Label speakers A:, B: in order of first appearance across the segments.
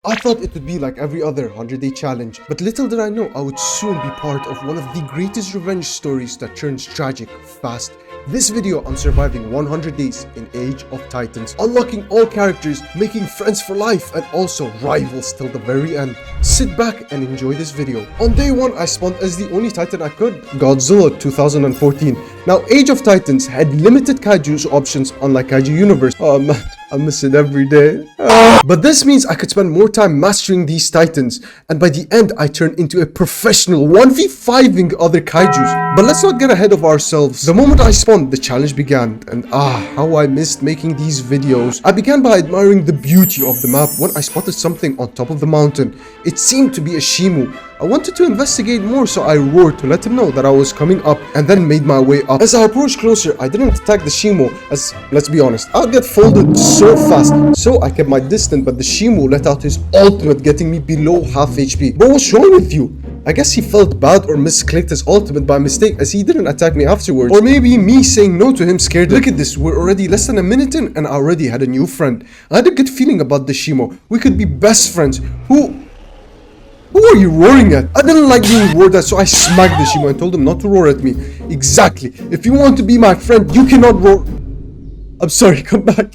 A: I thought it would be like every other 100-day challenge, but little did I know I would soon be part of one of the greatest revenge stories that turns tragic fast. This video, I'm surviving 100 days in Age of Titans, unlocking all characters, making friends for life, and also rivals till the very end. Sit back and enjoy this video. On day 1, I spawned as the only Titan I could, Godzilla 2014. Now, Age of Titans had limited Kaiju's options unlike Kaiju Universe. Oh man, I miss it every day. But this means I could spend more time mastering these Titans, and by the end I turned into a professional 1v5ing other Kaijus. But let's not get ahead of ourselves. The moment I spawned, the challenge began, and how I missed making these videos. I began by admiring the beauty of the map when I spotted something on top of the mountain. It seemed to be a Shimu. I wanted to investigate more, so I roared to let him know that I was coming up, and then made my way up. As I approached closer, I didn't attack the Shimu, as, let's be honest, I'll get folded so fast. So I kept my distance, but the Shimu let out his ultimate, getting me below half HP. But what's wrong with you? I guess he felt bad or misclicked his ultimate by mistake, as he didn't attack me afterwards. Or maybe me saying no to him scared him. Look at this, we're already less than a minute in, and I already had a new friend. I had a good feeling about the Shimu. We could be best friends. Who are you roaring at? I didn't like being roared at, so I smacked the Shimu and told him not to roar at me. Exactly. If you want to be my friend, you cannot roar. I'm sorry, come back.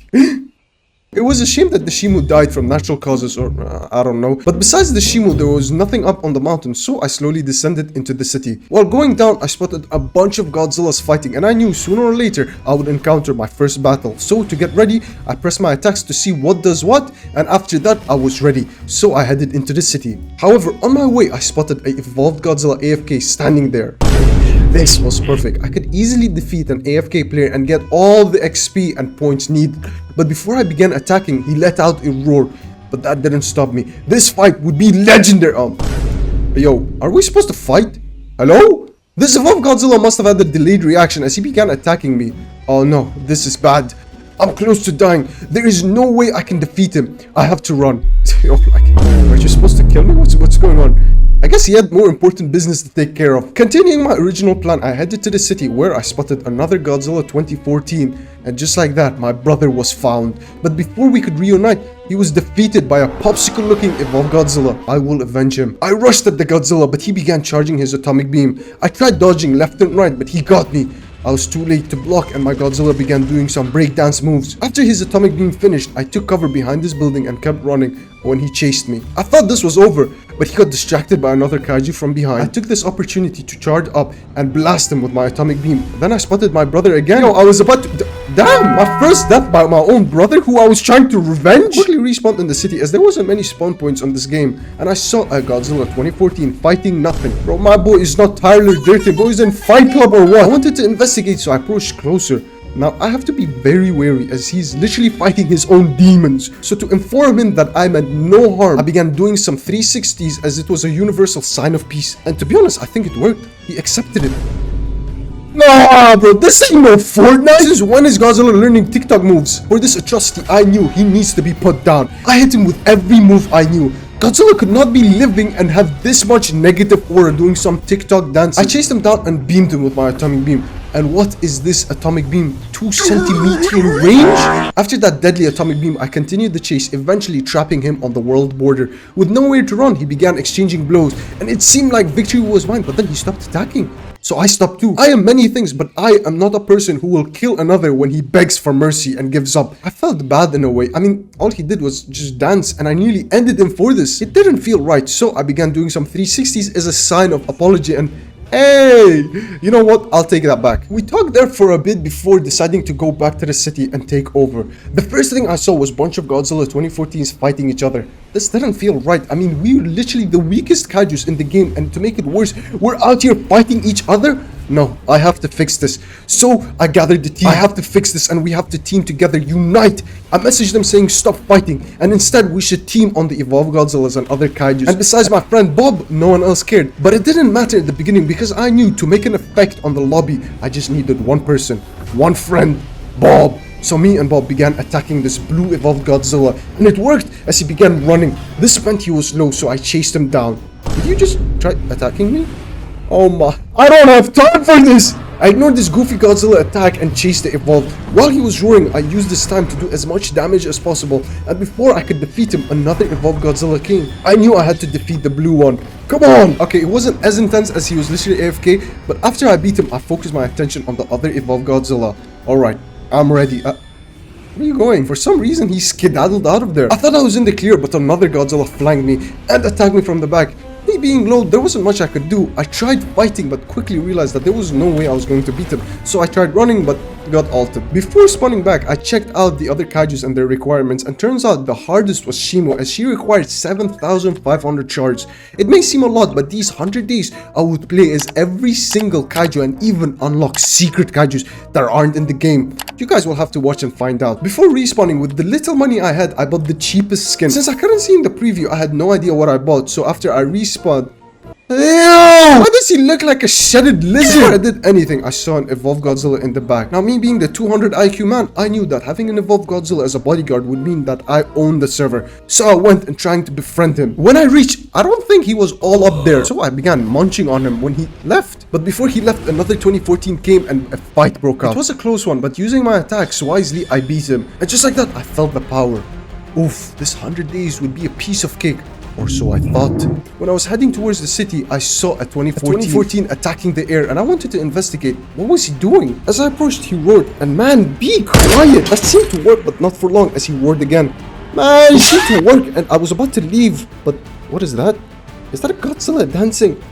A: It was a shame that the Shimu died from natural causes, or I don't know. But besides the Shimu, there was nothing up on the mountain, so I slowly descended into the city. While going down, I spotted a bunch of Godzillas fighting, and I knew sooner or later I would encounter my first battle. So to get ready, I pressed my attacks to see what does what, and after that I was ready. So I headed into the city. However, on my way, I spotted an evolved Godzilla AFK standing there. This was perfect. I could easily defeat an AFK player and get all the XP and points needed. But before I began attacking, he let out a roar. But that didn't stop me. This fight would be legendary. Yo, are we supposed to fight? Hello? This evolved Godzilla must have had a delayed reaction as he began attacking me. Oh no, this is bad. I'm close to dying. There is no way I can defeat him. I have to run. Yo, like, are you supposed to kill me? What's going on? I guess he had more important business to take care of. Continuing my original plan, I headed to the city where I spotted another Godzilla 2014, and just like that, my brother was found. But before we could reunite, he was defeated by a popsicle-looking evolved Godzilla. I will avenge him. I rushed at the Godzilla, but he began charging his atomic beam. I tried dodging left and right, but he got me. I was too late to block, and my Godzilla began doing some breakdance moves. After his atomic beam finished, I took cover behind this building and kept running when he chased me. I thought this was over, but he got distracted by another Kaiju from behind. I took this opportunity to charge up and blast him with my atomic beam. Then I spotted my brother again. Yo, I was about to... Damn, my first death by my own brother who I was trying to revenge? I quickly respawned in the city as there wasn't many spawn points on this game, and I saw a Godzilla 2014 fighting nothing. Bro, my boy is not Tyler Durden, bro, he's in Fight Club or what? I wanted to investigate, so I approached closer. Now, I have to be very wary as he's literally fighting his own demons. So to inform him that I meant no harm, I began doing some 360s as it was a universal sign of peace. And to be honest, I think it worked. He accepted it. Nah, bro, this ain't no Fortnite. Since when is Godzilla learning TikTok moves? For this atrocity, I knew he needs to be put down. I hit him with every move I knew. Godzilla could not be living and have this much negative aura doing some TikTok dance. I chased him down and beamed him with my atomic beam. And what is this atomic beam? 2 centimeters in range? After that deadly atomic beam, I continued the chase, eventually trapping him on the world border. With nowhere to run, he began exchanging blows, and it seemed like victory was mine, but then he stopped attacking. So I stopped too. I am many things, but I am not a person who will kill another when he begs for mercy and gives up. I felt bad in a way. I mean, all he did was just dance, and I nearly ended him for this. It didn't feel right, so I began doing some 360s as a sign of apology, and hey, you know what? I'll take that back. We talked there for a bit before deciding to go back to the city and take over. The first thing I saw was a bunch of Godzilla 2014s fighting each other. This didn't feel right. I mean, we're literally the weakest Kaijus in the game, and to make it worse, we're out here fighting each other? No, I have to fix this. So I gathered the team. I have to fix this, and we have to team together, unite. I messaged them saying stop fighting, and instead we should team on the evolved Godzillas and other Kaijus. And besides my friend Bob, no one else cared. But it didn't matter at the beginning because I knew to make an effect on the lobby, I just needed one person, one friend, Bob. So me and Bob began attacking this blue evolved Godzilla, and it worked as he began running. This meant he was low, so I chased him down. Did you just try attacking me? Oh my, I don't have time for this! I ignored this goofy Godzilla attack and chased the evolved. While he was roaring, I used this time to do as much damage as possible, and before I could defeat him, another evolved Godzilla came. I knew I had to defeat the blue one. Come on! Okay, it wasn't as intense as he was literally AFK, but after I beat him, I focused my attention on the other evolved Godzilla. Alright, I'm ready. Where are you going? For some reason, he skedaddled out of there. I thought I was in the clear, but another Godzilla flanked me and attacked me from the back. Me being low, there wasn't much I could do. I tried fighting, but quickly realized that there was no way I was going to beat him. So I tried running, but got ulted. Before spawning back, I checked out the other kaijus and their requirements, and turns out the hardest was Shimo, as she required 7,500 shards. It may seem a lot, but these 100 days, I would play as every single kaiju and even unlock secret kaijus that aren't in the game. You guys will have to watch and find out. Before respawning, with the little money I had, I bought the cheapest skin. Since I couldn't see in the preview, I had no idea what I bought, so after I respawned, ew! Why does he look like a shedded lizard? Before I did anything, I saw an evolved Godzilla in the back. Now, me being the 200 IQ man, I knew that having an evolved Godzilla as a bodyguard would mean that I owned the server. So I went and trying to befriend him. When I reached, I don't think he was all up there. So I began munching on him when he left. But before he left, another 2014 came and a fight broke out. It was a close one, but using my attacks wisely, I beat him. And just like that, I felt the power. Oof, this 100 days would be a piece of cake. Or so I thought. When I was heading towards the city, I saw a 2014 attacking the air, and I wanted to investigate. What was he doing? As I approached, he roared, and man, be quiet! That seemed to work, but not for long, as he roared again. Man, it seemed to work, and I was about to leave. But what is that? Is that a Godzilla dancing?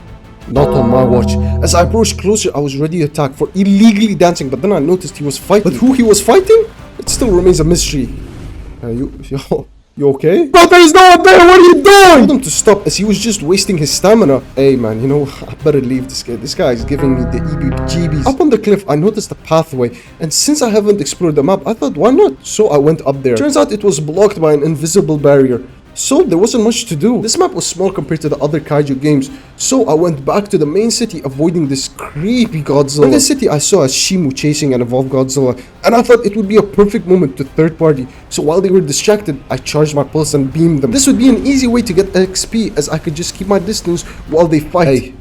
A: Not on my watch. As I approached closer, I was ready to attack for illegally dancing, but then I noticed he was fighting. But who he was fighting? It still remains a mystery. You okay? Bro, there's no one there! What are you doing? I told him to stop, as he was just wasting his stamina. Hey man, you know, I better leave this guy. This guy is giving me the EBGBs. Up on the cliff, I noticed a pathway, and since I haven't explored the map, I thought, why not? So I went up there. Turns out it was blocked by an invisible barrier. So there wasn't much to do. This map was small compared to the other kaiju games, so I went back to the main city, avoiding this creepy Godzilla. In the city, I saw a Shimu chasing an evolved Godzilla, and I thought it would be a perfect moment to third party. So while they were distracted, I charged my pulse and beamed them. This would be an easy way to get XP, as I could just keep my distance while they fight. Hey,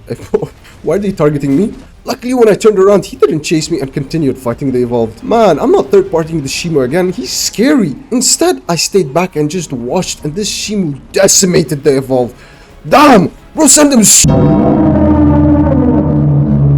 A: why are they targeting me? Luckily, when I turned around, he didn't chase me and continued fighting the evolved. Man, I'm not third-partying the Shimu again. He's scary. Instead, I stayed back and just watched, and this Shimu decimated the evolved. Damn! Bro, send him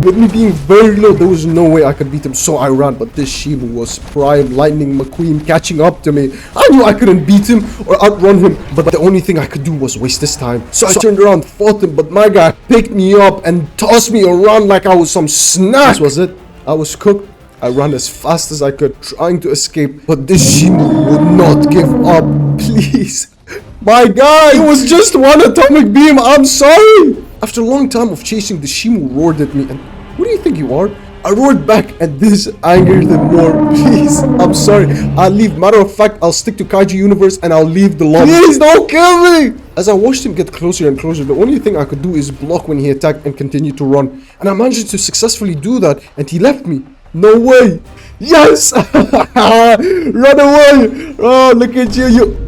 A: With me being very low, there was no way I could beat him, so I ran. But this Shimu was Prime Lightning McQueen catching up to me. I knew I couldn't beat him or outrun him, but the only thing I could do was waste his time. So I turned around, fought him, but my guy picked me up and tossed me around like I was some snack. This was it. I was cooked. I ran as fast as I could, trying to escape, but this Shimu would not give up. Please. My guy, it was just one atomic beam. I'm sorry. After a long time of chasing, the Shimu roared at me, and who do you think you are? I roared back, and this angered him more. Please, I'm sorry. I'll leave. Matter of fact, I'll stick to Kaiju Universe and I'll leave the lobby. Please don't kill me! As I watched him get closer and closer, the only thing I could do is block when he attacked and continue to run. And I managed to successfully do that, and he left me. No way! Yes! Run away! Oh, look at you!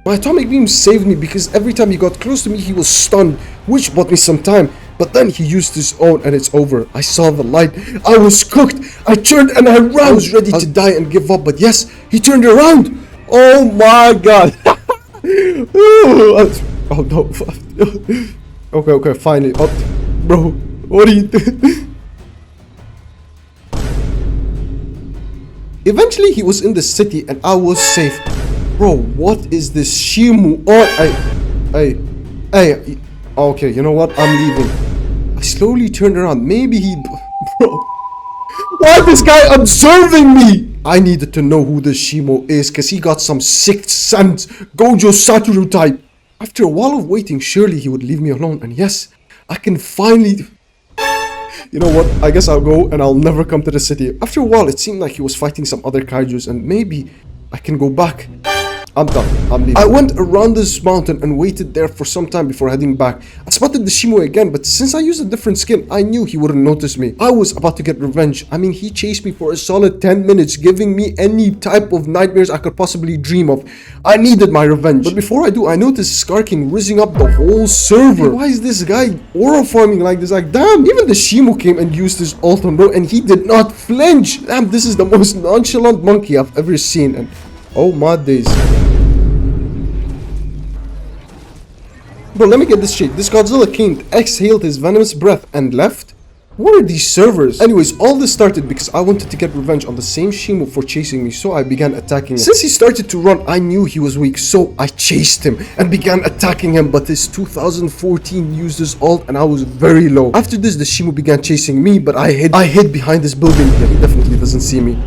A: My atomic beam saved me because every time he got close to me, he was stunned, which bought me some time. But then he used his own and it's over. I saw the light. I was cooked. I turned and I ran. I was ready to die and give up, but yes, he turned around. Oh my god. Oh no. Okay, finally. Oh, bro, what are you doing? Eventually, he was in the city and I was safe. Bro, what is this Shimu on? Hey. Okay, you know what? I'm leaving. I slowly turned around. Maybe he... Bro. Why is this guy observing me? I needed to know who this Shimu is, because he got some sixth sense Gojo Satoru type. After a while of waiting, surely he would leave me alone. And yes, I can finally... You know what? I guess I'll go and I'll never come to the city. After a while, it seemed like he was fighting some other kaijus, and maybe I can go back. I'm done. I'm leaving. I went around this mountain and waited there for some time before heading back. I spotted the Shimu again, but since I used a different skin, I knew he wouldn't notice me. I was about to get revenge. I mean, he chased me for a solid 10 minutes, giving me any type of nightmares I could possibly dream of. I needed my revenge. But before I do, I noticed Scar King rising up the whole server. Hey, why is this guy aura farming like this? Like, damn, even the Shimu came and used his ult on bro, and he did not flinch. Damn, this is the most nonchalant monkey I've ever seen. And oh my days. Bro, let me get this straight. This Godzilla came, exhaled his venomous breath, and left? What are these servers? Anyways, all this started because I wanted to get revenge on the same Shimu for chasing me, so I began attacking him. Since he started to run, I knew he was weak, so I chased him and began attacking him, but his 2014 used his ult and I was very low. After this, the Shimu began chasing me, but I hid behind this building. Yeah, he definitely doesn't see me.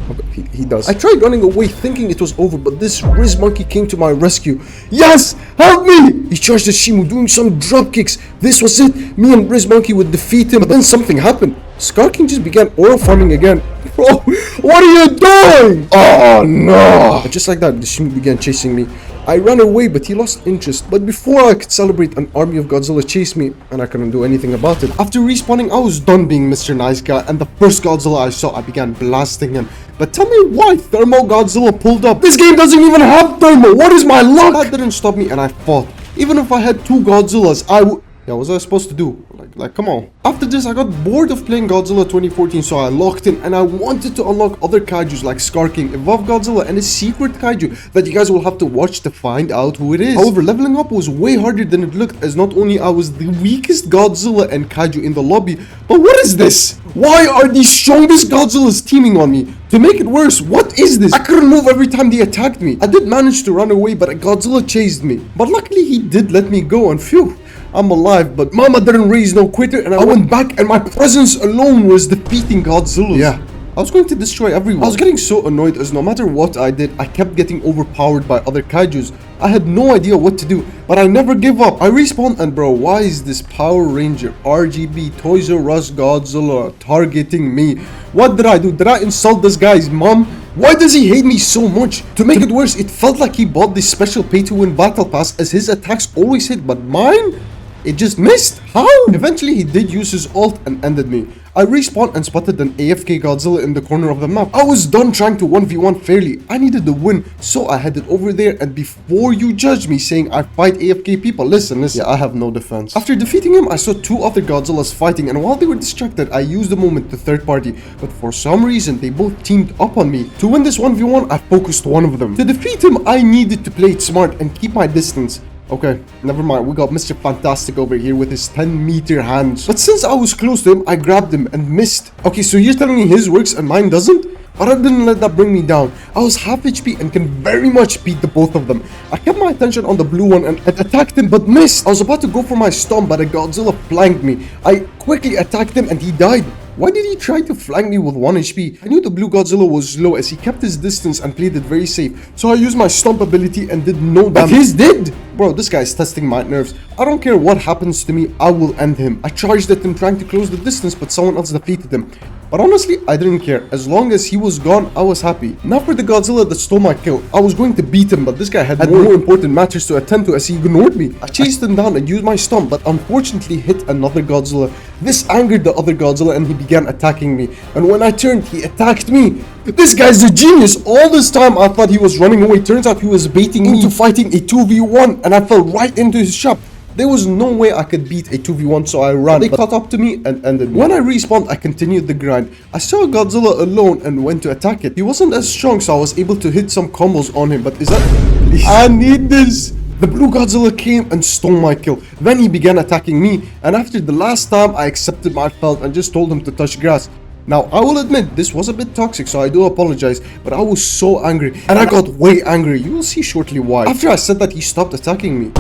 A: Okay, he does. I tried running away thinking it was over, but this Riz monkey came to my rescue. Yes! Help me! He charged the Shimu doing some drop kicks. This was it. Me and Riz monkey would defeat him, but then something happened. Scar King just began aura farming again. Bro, what are you doing? Oh no! But just like that, the Shimu began chasing me. I ran away, but he lost interest. But before I could celebrate, an army of Godzilla chased me, and I couldn't do anything about it. After respawning, I was done being Mr. Nice Guy, and the first Godzilla I saw, I began blasting him. But tell me why Thermo Godzilla pulled up. This game doesn't even have Thermo. What is my luck? That didn't stop me, and I fought. Even if I had 2 Godzillas, I would... Yeah, what was I supposed to do? Like, come on. After this, I got bored of playing Godzilla 2014, so I locked in, and I wanted to unlock other kaijus like Scar King, Evolve Godzilla, and a secret kaiju that you guys will have to watch to find out who it is. However, leveling up was way harder than it looked, as not only I was the weakest Godzilla and kaiju in the lobby, but what is this? Why are these strongest Godzillas teaming on me? To make it worse, what is this? I couldn't move every time they attacked me. I did manage to run away, but a Godzilla chased me. But luckily, he did let me go, and phew. I'm alive, but mama didn't raise no quitter, and I went back, and my presence alone was defeating Godzilla. Yeah, I was going to destroy everyone. I was getting so annoyed as no matter what I did, I kept getting overpowered by other kaijus. I had no idea what to do, but I never give up. I respawned, and bro, why is this Power Ranger RGB Toys R Us Godzilla targeting me? What did I do? Did I insult this guy's mom? Why does he hate me so much? To make it worse, it felt like he bought this special pay-to-win battle pass, as his attacks always hit, but mine? It just missed. How? Eventually, he did use his ult and ended me. I respawned and spotted an AFK Godzilla in the corner of the map. I was done trying to 1v1 fairly. I needed the win, so I headed over there, and before you judge me saying I fight AFK people, listen. Yeah, I have no defense. After defeating him, I saw 2 other Godzillas fighting, and while they were distracted, I used the moment to third party, but for some reason, they both teamed up on me. To win this 1v1, I focused one of them. To defeat him, I needed to play it smart and keep my distance. Okay, never mind, we got Mr. Fantastic over here with his 10-meter hands. But since I was close to him, I grabbed him and missed. Okay, so you're telling me his works and mine doesn't? But I didn't let that bring me down. I was half HP and can very much beat the both of them. I kept my attention on the blue one and attacked him but missed. I was about to go for my stomp, but a Godzilla flanked me. I quickly attacked him and he died. Why did he try to flank me with 1 HP? I knew the blue Godzilla was low as he kept his distance and played it very safe. So I used my stomp ability and did no damage. But his did! Bro, this guy is testing my nerves. I don't care what happens to me, I will end him. I charged at him trying to close the distance, but someone else defeated him. But honestly, I didn't care. As long as he was gone, I was happy. Now for the Godzilla that stole my kill. I was going to beat him, but this guy had more important matters to attend to as he ignored me. I chased him down and used my stomp, but unfortunately hit another Godzilla. This angered the other Godzilla and he began attacking me. And when I turned, he attacked me. This guy's a genius. All this time I thought he was running away. Turns out he was baiting me into fighting a 2v1 and I fell right into his trap. There was no way I could beat a 2v1, so I ran. They caught up to me and ended me. When I respawned, I continued the grind. I saw Godzilla alone and went to attack it. He wasn't as strong, so I was able to hit some combos on him, but is that... Please. I need this! The blue Godzilla came and stole my kill. Then he began attacking me, and after the last time, I accepted my fate and just told him to touch grass. Now, I will admit, this was a bit toxic, so I do apologize, but I was so angry, and I got way angry. You will see shortly why. After I said that, he stopped attacking me.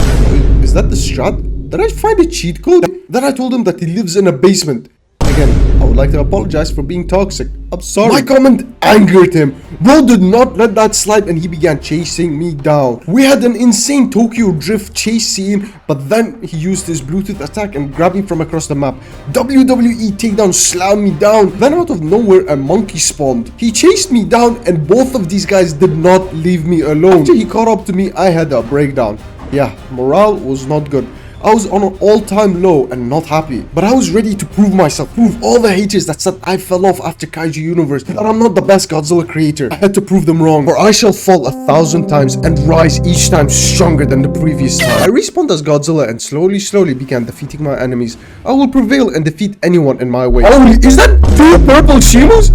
A: Is that the strat? Did I find a cheat code? Then I told him that he lives in a basement. Again, I would like to apologize for being toxic. I'm sorry. My comment angered him. Bro did not let that slide and he began chasing me down. We had an insane Tokyo drift chase scene, but then he used his Bluetooth attack and grabbed me from across the map. WWE takedown slammed me down. Then out of nowhere a monkey spawned. He chased me down and both of these guys did not leave me alone. After he caught up to me, I had a breakdown. Yeah, morale was not good. I was on an all-time low and not happy. But I was ready to prove myself, prove all the haters that said I fell off after Kaiju Universe, that I'm not the best Godzilla creator. I had to prove them wrong, for I shall fall 1,000 times and rise each time stronger than the previous time. I respawned as Godzilla and slowly began defeating my enemies. I will prevail and defeat anyone in my way. Holy, is that 2 purple Shimus?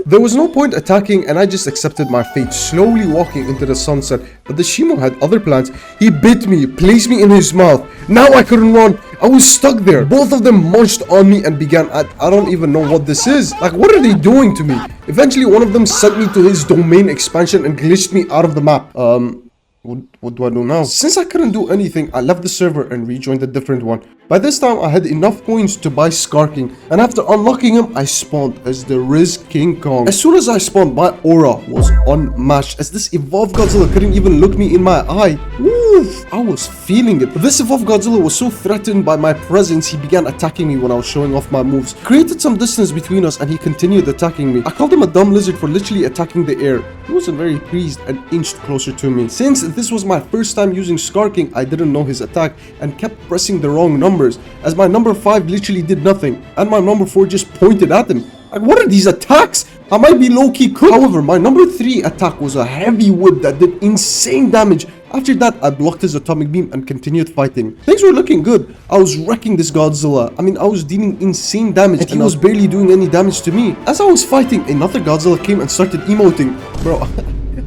A: There was no point attacking and I just accepted my fate, slowly walking into the sunset. But the Shimo had other plans. He bit me, placed me in his mouth. Now I couldn't run. I was stuck there. Both of them munched on me and began I don't even know what this is. Like, what are they doing to me? Eventually one of them sent me to his domain expansion and glitched me out of the map. What do I do now? Since I couldn't do anything, I left the server and rejoined a different one. By this time, I had enough coins to buy Skarking, and after unlocking him, I spawned as the Riz King Kong. As soon as I spawned, my aura was unmatched, as this evolved Godzilla couldn't even look me in my eye. Oof, I was feeling it. But this evolved Godzilla was so threatened by my presence, he began attacking me when I was showing off my moves. Created some distance between us, and he continued attacking me. I called him a dumb lizard for literally attacking the air. He wasn't very pleased and inched closer to me. Since this was my first time using Skarking, I didn't know his attack and kept pressing the wrong numbers, as my number 5 literally did nothing and my number 4 just pointed at him. Like, what are these attacks? I might be low-key cooked. However, my number 3 attack was a heavy whip that did insane damage. After that, I blocked his atomic beam and continued fighting. Things were looking good. I was wrecking this Godzilla. I was dealing insane damage and he was barely doing any damage to me. As I was fighting, another Godzilla came and started emoting. Bro,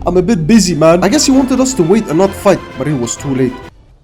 A: I'm a bit busy, man. I guess he wanted us to wait and not fight, but it was too late.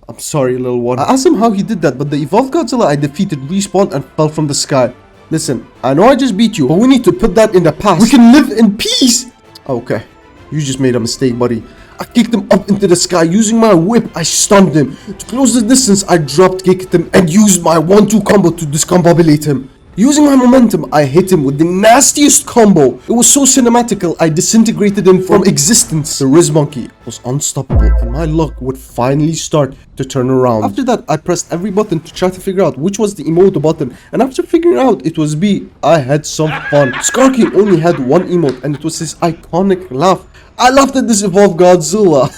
A: I'm sorry, little one. I asked him how he did that, but the evolved Godzilla I defeated respawned and fell from the sky. Listen, I know I just beat you, but we need to put that in the past. We can live in peace. Okay, you just made a mistake, buddy. I kicked him up into the sky. Using my whip, I stunned him. To close the distance, I drop kicked him and used my 1-2 combo to discombobulate him. Using my momentum, I hit him with the nastiest combo. It was so cinematical, I disintegrated him from existence. The Riz Monkey was unstoppable and my luck would finally start to turn around. After that, I pressed every button to try to figure out which was the emote button, and after figuring out it was B, I had some fun. Skarking only had one emote and it was his iconic laugh. I laughed at this evolved Godzilla.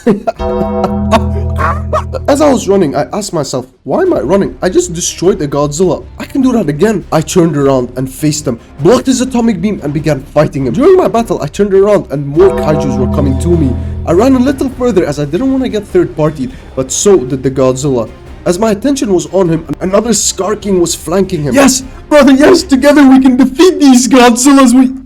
A: As I was running, I asked myself, why am I running? I just destroyed a Godzilla. I can do that again. I turned around and faced him, blocked his atomic beam and began fighting him. During my battle, I turned around and more Kaijus were coming to me. I ran a little further as I didn't want to get third-partied, but so did the Godzilla. As my attention was on him, another Skarking was flanking him. Yes, brother, yes, together we can defeat these Godzillas.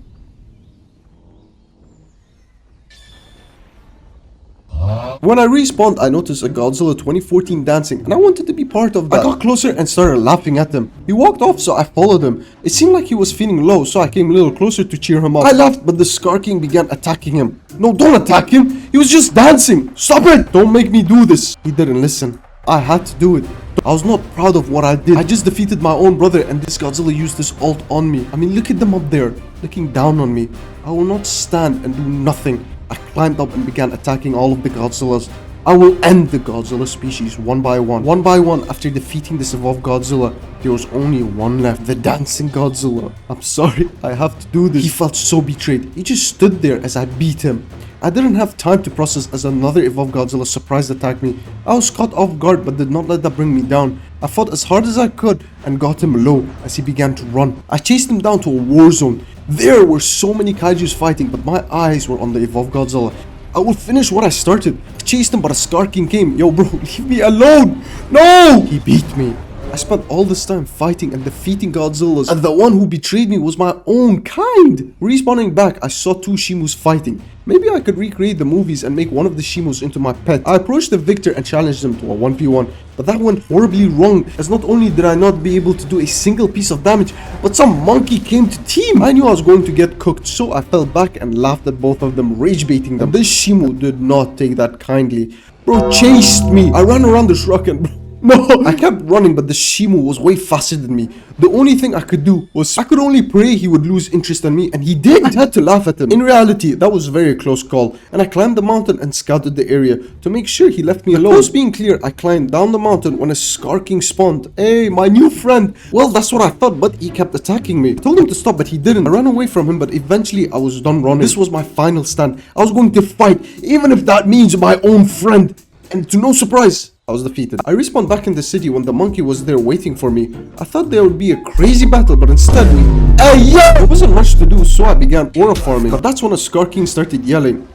A: When I respawned, I noticed a Godzilla 2014 dancing and I wanted to be part of that. I got closer and started laughing at him. He walked off, so I followed him. It seemed like he was feeling low, so I came a little closer to cheer him up. I laughed, but the Skarking began attacking him. No, don't attack him. He was just dancing. Stop it. Don't make me do this. He didn't listen. I had to do it. I was not proud of what I did. I just defeated my own brother and this Godzilla used this ult on me. Look at them up there, looking down on me. I will not stand and do nothing. I climbed up and began attacking all of the Godzillas. I will end the Godzilla species one by one. One by one, after defeating this evolved Godzilla, there was only one left, the dancing Godzilla. I'm sorry, I have to do this. He felt so betrayed. He just stood there as I beat him. I didn't have time to process as another evolved Godzilla surprise attacked me. I was caught off guard but did not let that bring me down. I fought as hard as I could and got him low as he began to run. I chased him down to a war zone. There were so many Kaijus fighting, but my eyes were on the evolved Godzilla. I will finish what I started. I chased him, but a Skarking came. Yo bro, leave me alone. No! He beat me. I spent all this time fighting and defeating Godzillas, and the one who betrayed me was my own kind. Respawning back, I saw 2 Shimus fighting. Maybe I could recreate the movies and make one of the Shimus into my pet. I approached the victor and challenged him to a 1v1, but that went horribly wrong, as not only did I not be able to do a single piece of damage, but some monkey came to team. I knew I was going to get cooked, so I fell back and laughed at both of them, rage baiting them. And this Shimu did not take that kindly. Bro chased me. I ran around this rock and No, I kept running, but the Shimu was way faster than me. The only thing I could do was I could only pray he would lose interest in me, and he did. I had to laugh at him. In reality, that was a very close call, and I climbed the mountain and scouted the area to make sure he left me alone. Coast being clear, I climbed down the mountain when a Skarking spawned. Hey, my new friend. Well, that's what I thought, but he kept attacking me. I told him to stop, but he didn't. I ran away from him, but eventually I was done running. This was my final stand. I was going to fight, even if that means my own friend. And to no surprise, I was defeated. I respawned back in the city when the monkey was there waiting for me. I thought there would be a crazy battle, but instead we... Hey, yeah! There wasn't much to do, so I began aura farming. But that's when a Skarking started yelling.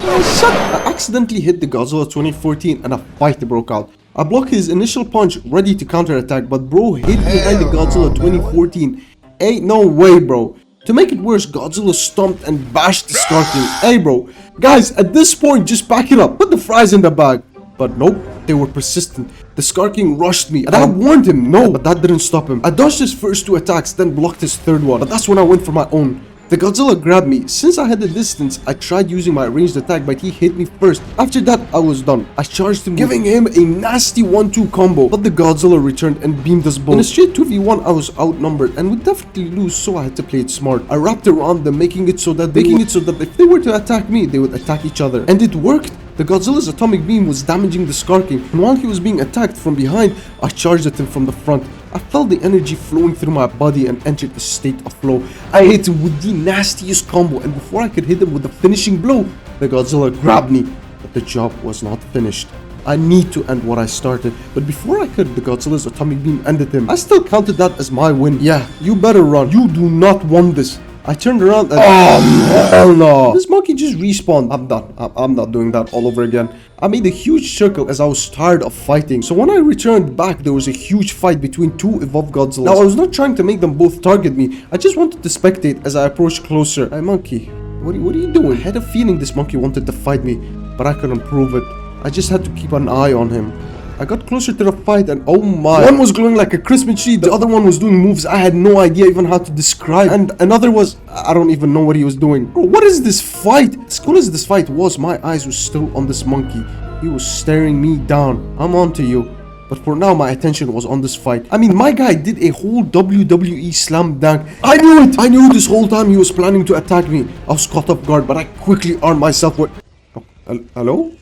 A: I accidentally hit the Godzilla 2014 and a fight broke out. I blocked his initial punch, ready to counterattack, but bro hid behind the Godzilla 2014. Ain't no way, bro. To make it worse, Godzilla stomped and bashed the Skarking. Hey, bro. Guys, at this point, just pack it up. Put the fries in the bag. But nope, they were persistent. The Skarking rushed me, and I warned him, no, but that didn't stop him. I dodged his first 2 attacks, then blocked his third one, but that's when I went for my own. The Godzilla grabbed me. Since I had the distance, I tried using my ranged attack, but he hit me first. After that, I was done. I charged him, giving him a nasty 1-2 combo, but the Godzilla returned and beamed us both. In a straight 2v1, I was outnumbered and would definitely lose, so I had to play it smart. I wrapped around them, making it so that if they were to attack me, they would attack each other. And it worked. The Godzilla's atomic beam was damaging the Skarking, and while he was being attacked from behind, I charged at him from the front. I felt the energy flowing through my body and entered a state of flow. I hit him with the nastiest combo, and before I could hit him with the finishing blow, the Godzilla grabbed me. But the job was not finished. I need to end what I started, but before I could, the Godzilla's atomic beam ended him. I still counted that as my win. Yeah, you better run. You do not want this. I turned around and... Oh, hell no. This monkey just respawned. I'm done. I'm not doing that all over again. I made a huge circle as I was tired of fighting. So when I returned back, there was a huge fight between 2 evolved Godzillas. Now, I was not trying to make them both target me. I just wanted to spectate as I approached closer. Hey, monkey. What are you doing? I had a feeling this monkey wanted to fight me, but I couldn't prove it. I just had to keep an eye on him. I got closer to the fight and oh my. One was glowing like a Christmas tree, the other one was doing moves I had no idea even how to describe. And another was, I don't even know what he was doing. Bro, what is this fight? As cool as this fight was, my eyes were still on this monkey. He was staring me down. I'm on to you. But for now, my attention was on this fight. I mean, my guy did a whole WWE slam dunk. I knew it! I knew this whole time he was planning to attack me. I was caught off guard, but I quickly armed myself with... Oh, hello?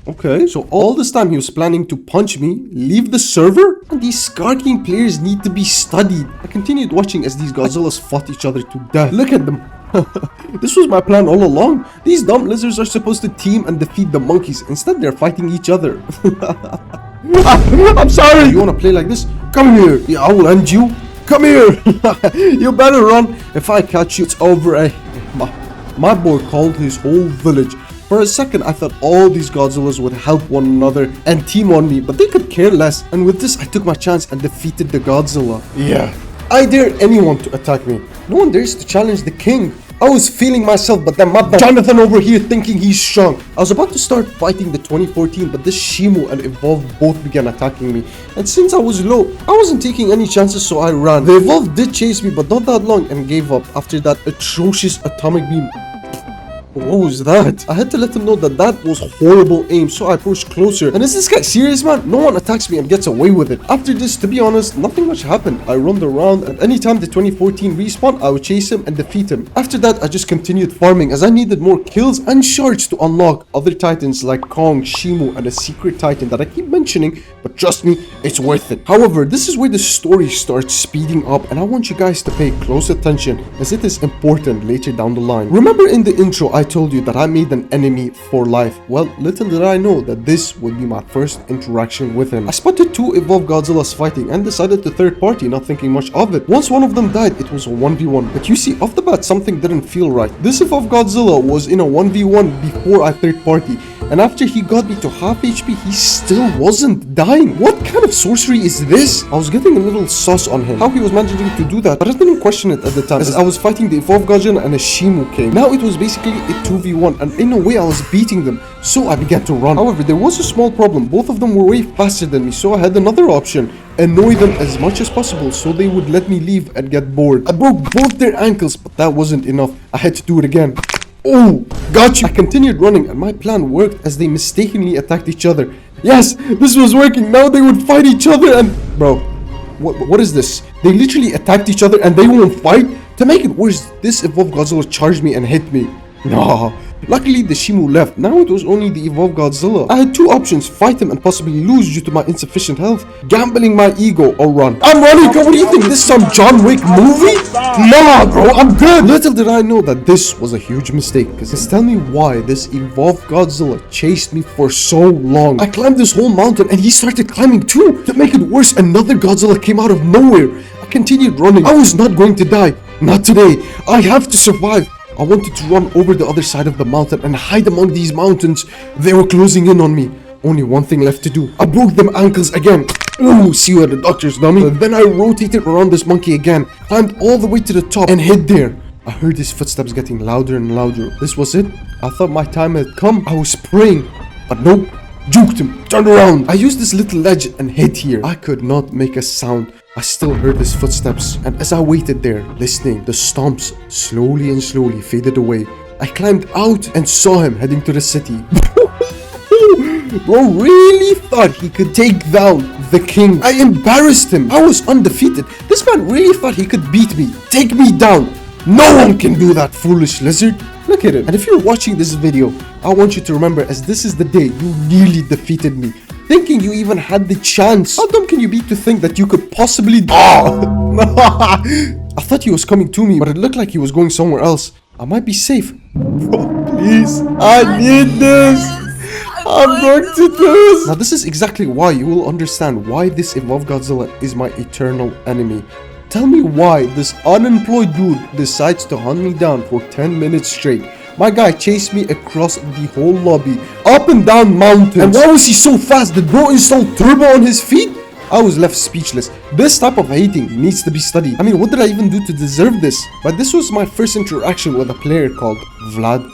A: Okay, so all this time he was planning to punch me, leave the server? And these Skarking players need to be studied. I continued watching as these Godzillas fought each other to death. Look at them. This was my plan all along. These dumb lizards are supposed to team and defeat the monkeys. Instead, they're fighting each other. I'm sorry. You wanna play like this? Come here. Yeah, I will end you. Come here. You better run. If I catch you, it's over. My boy called his whole village. For a second, I thought all these Godzillas would help one another and team on me, but they could care less. And with this, I took my chance and defeated the Godzilla. Yeah, I dare anyone to attack me. No one dares to challenge the king. I was feeling myself, but then my Jonathan over here thinking he's strong. I was about to start fighting the 2014, but this Shimu and Evolved both began attacking me. And since I was low, I wasn't taking any chances, so I ran. The Evolved did chase me, but not that long, and gave up after that atrocious atomic beam. What was that? I had to let him know that was horrible aim, so I approached closer. And is this guy serious, man? No one attacks me and gets away with it. After this, to be honest, nothing much happened. I roamed around, and anytime the 2014 respawned, I would chase him and defeat him. After that, I just continued farming as I needed more kills and shards to unlock other titans like Kong, Shimu, and a secret titan that I keep mentioning, but trust me, it's worth it. However, this is where the story starts speeding up, and I want you guys to pay close attention as it is important later down the line. Remember in the intro, I told you that I made an enemy for life. Well, little did I know that this would be my first interaction with him. I spotted 2 evolved Godzillas fighting and decided to third party, not thinking much of it. Once one of them died, it was a 1v1. But you see, off the bat, something didn't feel right. This evolved Godzilla was in a 1v1 before I third party. And after he got me to half HP, he still wasn't dying. What kind of sorcery is this? I was getting a little sus on him, how he was managing to do that, but I didn't question it at the time as I was fighting the evolved Godzilla and a Shimu came. Now it was basically a 2v1, and in a way I was beating them, so I began to run. However, there was a small problem. Both of them were way faster than me, so I had another option. Annoy them as much as possible so they would let me leave and get bored. I broke both their ankles, but that wasn't enough. I had to do it again. Oh, got you. I continued running and my plan worked as they mistakenly attacked each other. Yes, this was working. Now they would fight each other and... Bro, what is this? They literally attacked each other and they won't fight? To make it worse, this evolved Godzilla charged me and hit me. Nah. Luckily, the Shimu left. Now it was only the evolved Godzilla. I had two options, fight him and possibly lose due to my insufficient health, gambling my ego, or run. I'm running! What do you think? This is some John Wick movie? Nah, bro, I'm good! Little did I know that this was a huge mistake, because tell me why this evolved Godzilla chased me for so long. I climbed this whole mountain and he started climbing too. To make it worse, another Godzilla came out of nowhere. I continued running. I was not going to die. Not today. I have to survive. I wanted to run over the other side of the mountain and hide among these mountains. They were closing in on me. Only one thing left to do. I broke them ankles again. Ooh, see you at the doctor's, dummy. Then I rotated around this monkey again, climbed all the way to the top and hid there. I heard his footsteps getting louder and louder. This was it. I thought my time had come. I was praying, but nope. Juked him. Turned around. I used this little ledge and hid here. I could not make a sound. I still heard his footsteps, and as I waited there, listening, the stomps slowly and slowly faded away. I climbed out and saw him heading to the city. Bro really thought he could take down the king. I embarrassed him. I was undefeated. This man really thought he could beat me, take me down. No one can do that, foolish lizard. Look at it. And if you're watching this video, I want you to remember, as this is the day you nearly defeated me, thinking you even had the chance. How dumb can you be to think that you could possibly... I thought he was coming to me, but it looked like he was going somewhere else. I might be safe. Bro, please. I need this. I'm going to do this. Now this is exactly why you will understand why this evolved Godzilla is my eternal enemy. Tell me why this unemployed dude decides to hunt me down for 10 minutes straight. My guy chased me across the whole lobby, up and down mountains. And why was he so fast? Did bro install turbo on his feet? I was left speechless. This type of hating needs to be studied. I mean, what did I even do to deserve this? But this was my first interaction with a player called Vlad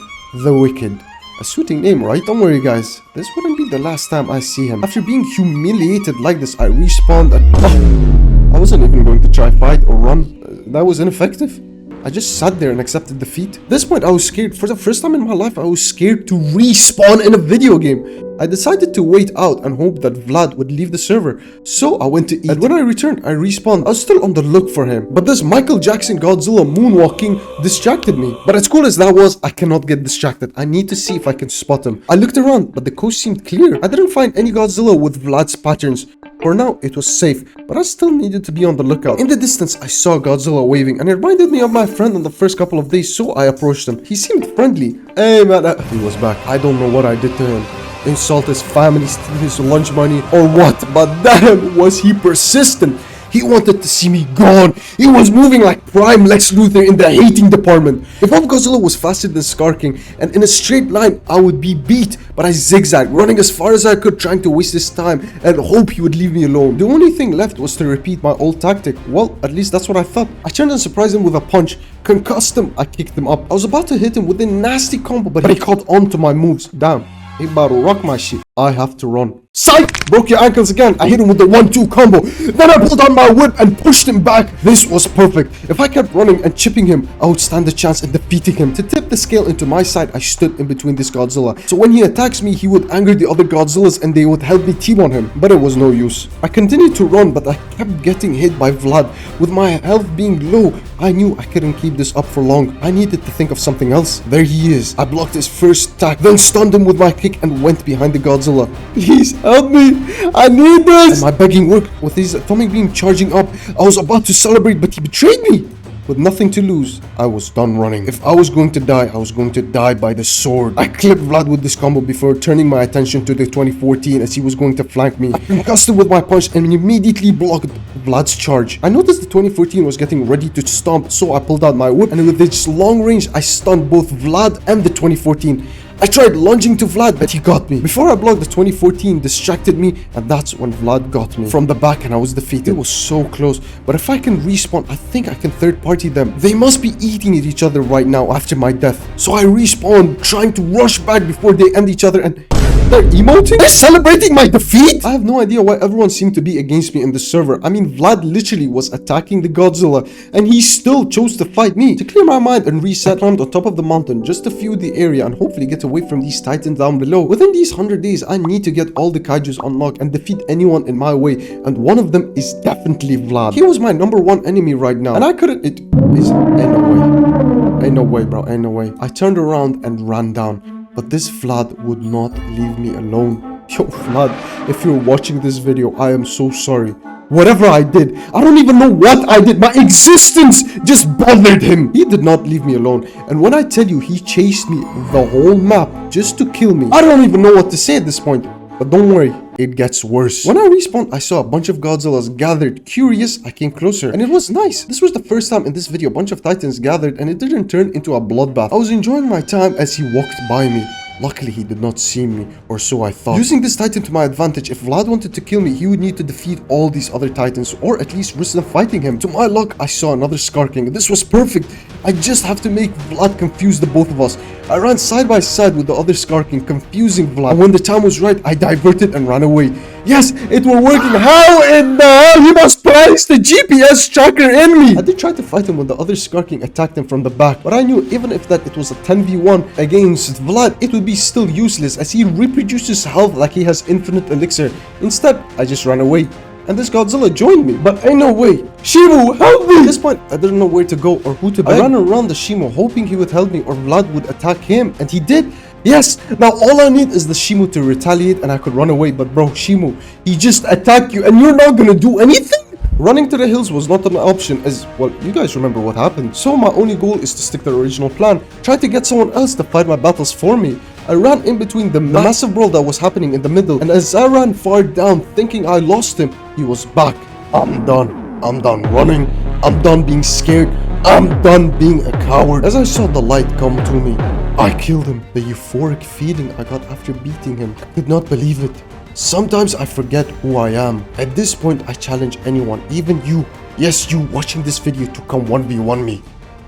A: the Wicked. A suiting name, right? Don't worry guys, this wouldn't be the last time I see him. After being humiliated like this, I respawned and... I wasn't even going to try fight or run. That was ineffective. I just sat there and accepted defeat. At this point, I was scared. For the first time in my life, I was scared to respawn in a video game. I decided to wait out and hope that Vlad would leave the server. So I went to eat. And when I returned, I respawned. I was still on the look for him. But this Michael Jackson Godzilla moonwalking distracted me. But as cool as that was, I cannot get distracted. I need to see if I can spot him. I looked around, but the coast seemed clear. I didn't find any Godzilla with Vlad's patterns. For now, it was safe, but I still needed to be on the lookout. In the distance, I saw Godzilla waving, and it reminded me of my friend on the first couple of days, so I approached him. He seemed friendly. Hey man, he was back. I don't know what I did to him. Insult his family, steal his lunch money, or what, but damn, was he persistent. He wanted to see me gone. He was moving like prime Lex Luthor in the hating department. If Godzilla was faster than Scar King, and in a straight line, I would be beat. But I zigzagged, running as far as I could, trying to waste his time and hope he would leave me alone. The only thing left was to repeat my old tactic. Well, at least that's what I thought. I turned and surprised him with a punch. Concussed him, I kicked him up. I was about to hit him with a nasty combo, but he caught on to my moves. Damn, he about to rock my shit. I have to run. Psych! Broke your ankles again. I hit him with the 1-2 combo. Then I pulled out my whip and pushed him back. This was perfect. If I kept running and chipping him, I would stand a chance at defeating him. To tip the scale into my side, I stood in between this Godzilla. So when he attacks me, he would anger the other Godzillas and they would help me team on him. But it was no use. I continued to run, but I kept getting hit by Vlad. With my health being low, I knew I couldn't keep this up for long. I needed to think of something else. There he is. I blocked his first attack, then stunned him with my kick and went behind the Godzilla. Please help me. I need this. And my begging worked. With his atomic beam charging up, I was about to celebrate, but he betrayed me. With nothing to lose, I was done running. If I was going to die, I was going to die by the sword. I clipped Vlad with this combo before turning my attention to the 2014 as he was going to flank me. I concussed him with my punch and immediately blocked Vlad's charge. I noticed the 2014 was getting ready to stomp, so I pulled out my whip and with its long range, I stunned both Vlad and the 2014. I tried lunging to Vlad, but he got me. Before I blocked, the 2014 distracted me, and that's when Vlad got me from the back and I was defeated. It was so close, but if I can respawn, I think I can third party them. They must be eating at each other right now after my death. So I respawned, trying to rush back before they end each other, and They're emoting? They're celebrating my defeat? I have no idea why everyone seemed to be against me in the server. I mean, Vlad literally was attacking the Godzilla, and he still chose to fight me. To clear my mind and reset, I climbed on top of the mountain just to view the area and hopefully get away from these titans down below. Within these 100 days, I need to get all the kaijus unlocked and defeat anyone in my way, and one of them is definitely Vlad. He was my #1 enemy right now, and I couldn't. It is ain't no way. Ain't no way, bro. Ain't no way. I turned around and ran down, but this Vlad would not leave me alone. Yo, Vlad, if you're watching this video, I am so sorry. Whatever I did, I don't even know what I did. My existence just bothered him. He did not leave me alone. And when I tell you he chased me the whole map just to kill me, I don't even know what to say at this point. But don't worry, it gets worse. When I respawned, I saw a bunch of Godzillas gathered. Curious, I came closer, and it was nice. This was the first time in this video a bunch of titans gathered, and it didn't turn into a bloodbath. I was enjoying my time as he walked by me. Luckily, he did not see me, or so I thought. Using this titan to my advantage, if Vlad wanted to kill me, he would need to defeat all these other titans, or at least risk them fighting him. To my luck, I saw another Skarking. This was perfect. I just have to make Vlad confuse the both of us. I ran side by side with the other Skarking, confusing Vlad. And when the time was right, I diverted and ran away. Yes, it was working. How in the hell? He must place the GPS tracker in me. I did try to fight him when the other Skarking attacked him from the back, but I knew even if that it was a 10v1 against Vlad, it would be still useless as he reproduces health like he has infinite elixir. Instead, I just ran away. And this Godzilla joined me, but ain't no way. Shimu, help me! At this point, I didn't know where to go or who to beg. I ran around the Shimu hoping he would help me or Vlad would attack him, and he did. Yes, now all I need is the Shimu to retaliate and I could run away, but bro, Shimu, he just attacked you and you're not gonna do anything? Running to the hills was not an option as, well, you guys remember what happened. So my only goal is to stick to the original plan. Try to get someone else to fight my battles for me. I ran in between the massive brawl that was happening in the middle, and as I ran far down thinking I lost him, he was back. I'm done. I'm done running. I'm done being scared. I'm done being a coward. As I saw the light come to me, I killed him. The euphoric feeling I got after beating him, I could not believe it. Sometimes I forget who I am. At this point, I challenge anyone, even you. Yes, you watching this video to come 1v1 me.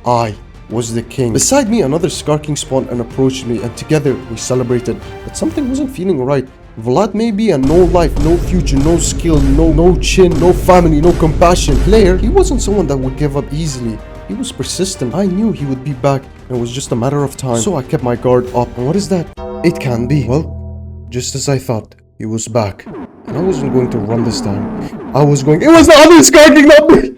A: I was the king. Beside me, another Skarking spawned and approached me, and together we celebrated. But something wasn't feeling right. Vlad may be a no life, no future, no skill, no chin, no family, no compassion player. He wasn't someone that would give up easily. He was persistent. I knew he would be back, and it was just a matter of time. So I kept my guard up. And what is that? It can be. Well, just as I thought, he was back. And I wasn't going to run this time. I was going, it was the other Skarking, not me!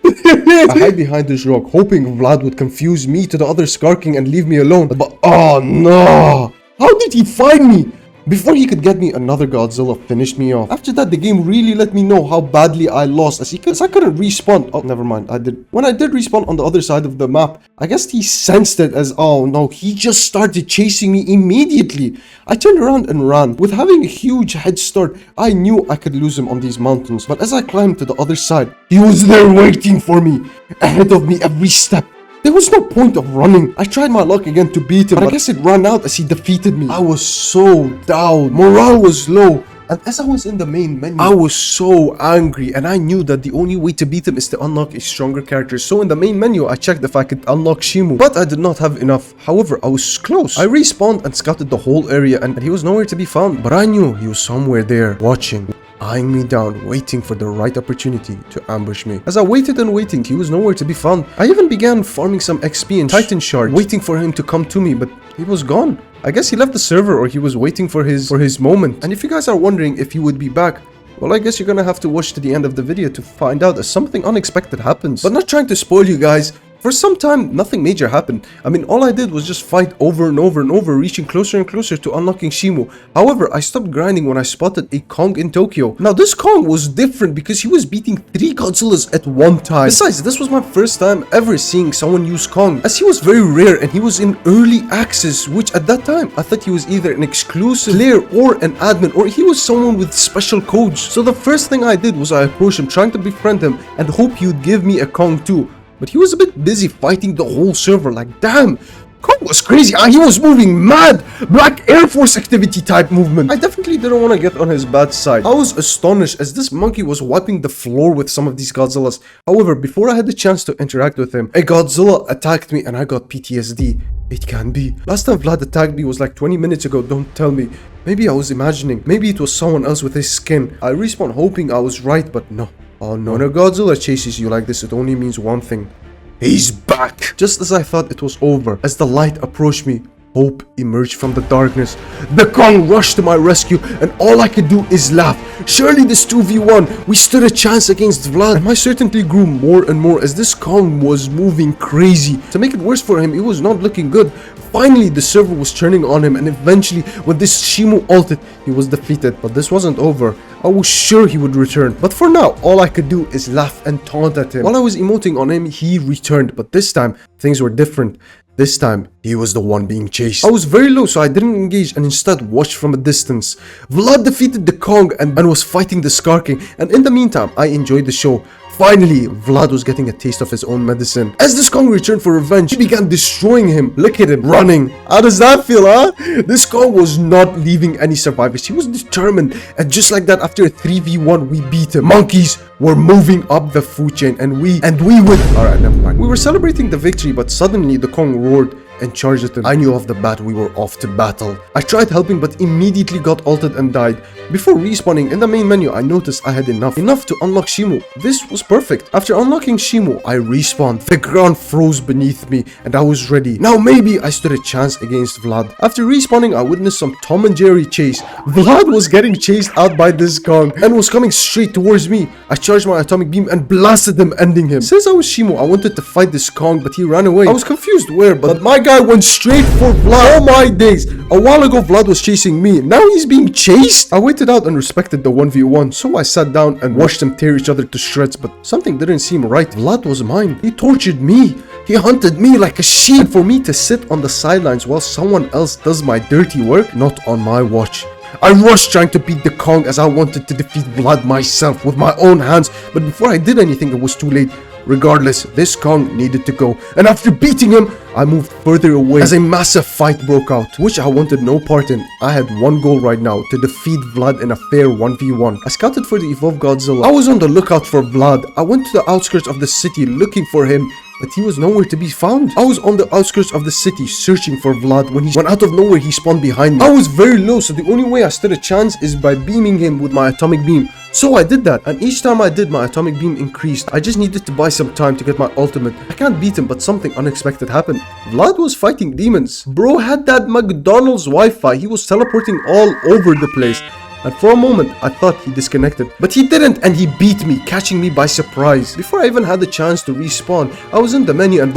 A: I hide behind this rock, hoping Vlad would confuse me to the other Skarking and leave me alone. But oh no! How did he find me? Before he could get me, another Godzilla finished me off. After that, the game really let me know how badly I lost as I couldn't respawn. Oh, never mind, I did. When I did respawn on the other side of the map, I guess he sensed it as, oh no, he just started chasing me immediately. I turned around and ran. With having a huge head start, I knew I could lose him on these mountains. But as I climbed to the other side, he was there waiting for me, ahead of me every step. There was no point of running. I tried my luck again to beat him, but I guess it ran out as he defeated me. I was so down. Morale was low. And as I was in the main menu, I was so angry, and I knew that the only way to beat him is to unlock a stronger character. So in the main menu, I checked if I could unlock Shimu, but I did not have enough. However, I was close. I respawned and scouted the whole area, and he was nowhere to be found. But I knew he was somewhere there, watching, eyeing me down, waiting for the right opportunity to ambush me. As I waited and waited, he was nowhere to be found. I even began farming some XP and Titan shards, waiting for him to come to me, but he was gone. I guess he left the server or he was waiting for his moment. And if you guys are wondering if he would be back, well, I guess you're gonna have to watch to the end of the video to find out as something unexpected happens. But not trying to spoil you guys, for some time, nothing major happened. I mean, all I did was just fight over and over and over, reaching closer and closer to unlocking Shimu. However, I stopped grinding when I spotted a Kong in Tokyo. Now, this Kong was different because he was beating 3 Godzillas at one time. Besides, this was my first time ever seeing someone use Kong, as he was very rare and he was in early access, which at that time, I thought he was either an exclusive player or an admin, or he was someone with special codes. So the first thing I did was I approached him, trying to befriend him and hope he would give me a Kong too. But he was a bit busy fighting the whole server, like damn, Kong was crazy. He was moving mad, Black Air Force activity type movement. I definitely didn't want to get on his bad side. I was astonished as this monkey was wiping the floor with some of these Godzillas. However, before I had the chance to interact with him, a Godzilla attacked me and I got PTSD. It can be. Last time Vlad attacked me was like 20 minutes ago, don't tell me. Maybe I was imagining. Maybe it was someone else with his skin. I respawned hoping I was right, but no. Oh no. When a Godzilla chases you like this, it only means one thing. He's back! Just as I thought it was over, as the light approached me, hope emerged from the darkness. The Kong rushed to my rescue, and all I could do is laugh. Surely this 2v1, we stood a chance against Vlad. And my certainty grew more and more as this Kong was moving crazy. To make it worse for him, he was not looking good. Finally, the server was turning on him, and eventually, when this Shimu ulted, he was defeated. But this wasn't over. I was sure he would return. But for now, all I could do is laugh and taunt at him. While I was emoting on him, he returned. But this time, things were different. This time, he was the one being chased. I was very low, so I didn't engage and instead watched from a distance. Vlad defeated the Kong and was fighting the Scar King, and in the meantime, I enjoyed the show. Finally, Vlad was getting a taste of his own medicine. As this Kong returned for revenge, he began destroying him. Look at him, running. How does that feel, huh? This Kong was not leaving any survivors. He was determined. And just like that, after a 3v1, we beat him. Monkeys were moving up the food chain, and we would. Alright, never mind. We were celebrating the victory, but suddenly the Kong roared and charged at him. I knew off the bat we were off to battle. I tried helping but immediately got ulted and died. Before respawning in the main menu, I noticed I had enough to unlock Shimu. This was perfect. After unlocking Shimu, I respawned. The ground froze beneath me and I was ready. Now maybe I stood a chance against Vlad. After respawning, I witnessed some Tom and Jerry chase. Vlad was getting chased out by this Kong and was coming straight towards me. I charged my atomic beam and blasted him, ending him. Since I was Shimu, I wanted to fight this Kong, but he ran away. I was confused where, but my guy went straight for Vlad. Oh my days. A while ago, Vlad was chasing me. Now he's being chased? I waited out and respected the 1v1, so I sat down and watched them tear each other to shreds, but something didn't seem right. Vlad was mine. He tortured me. He hunted me like a sheep. And for me to sit on the sidelines while someone else does my dirty work, not on my watch. I rushed trying to beat the Kong as I wanted to defeat Vlad myself with my own hands, but before I did anything, it was too late. Regardless, this Kong needed to go, and after beating him, I moved further away as a massive fight broke out, which I wanted no part in. I had one goal right now, to defeat Vlad in a fair 1v1. I scouted for the evolved Godzilla. I was on the lookout for Vlad. I went to the outskirts of the city looking for him, but he was nowhere to be found. I was on the outskirts of the city searching for Vlad when out of nowhere he spawned behind me. I was very low, so the only way I stood a chance is by beaming him with my atomic beam. So I did that, and each time I did, my atomic beam increased. I just needed to buy some time to get my ultimate. I can't beat him, but something unexpected happened. Vlad was fighting demons. Bro had that McDonald's Wi-Fi. He was teleporting all over the place. And for a moment, I thought he disconnected. But he didn't, and he beat me, catching me by surprise. Before I even had the chance to respawn, I was in the menu and...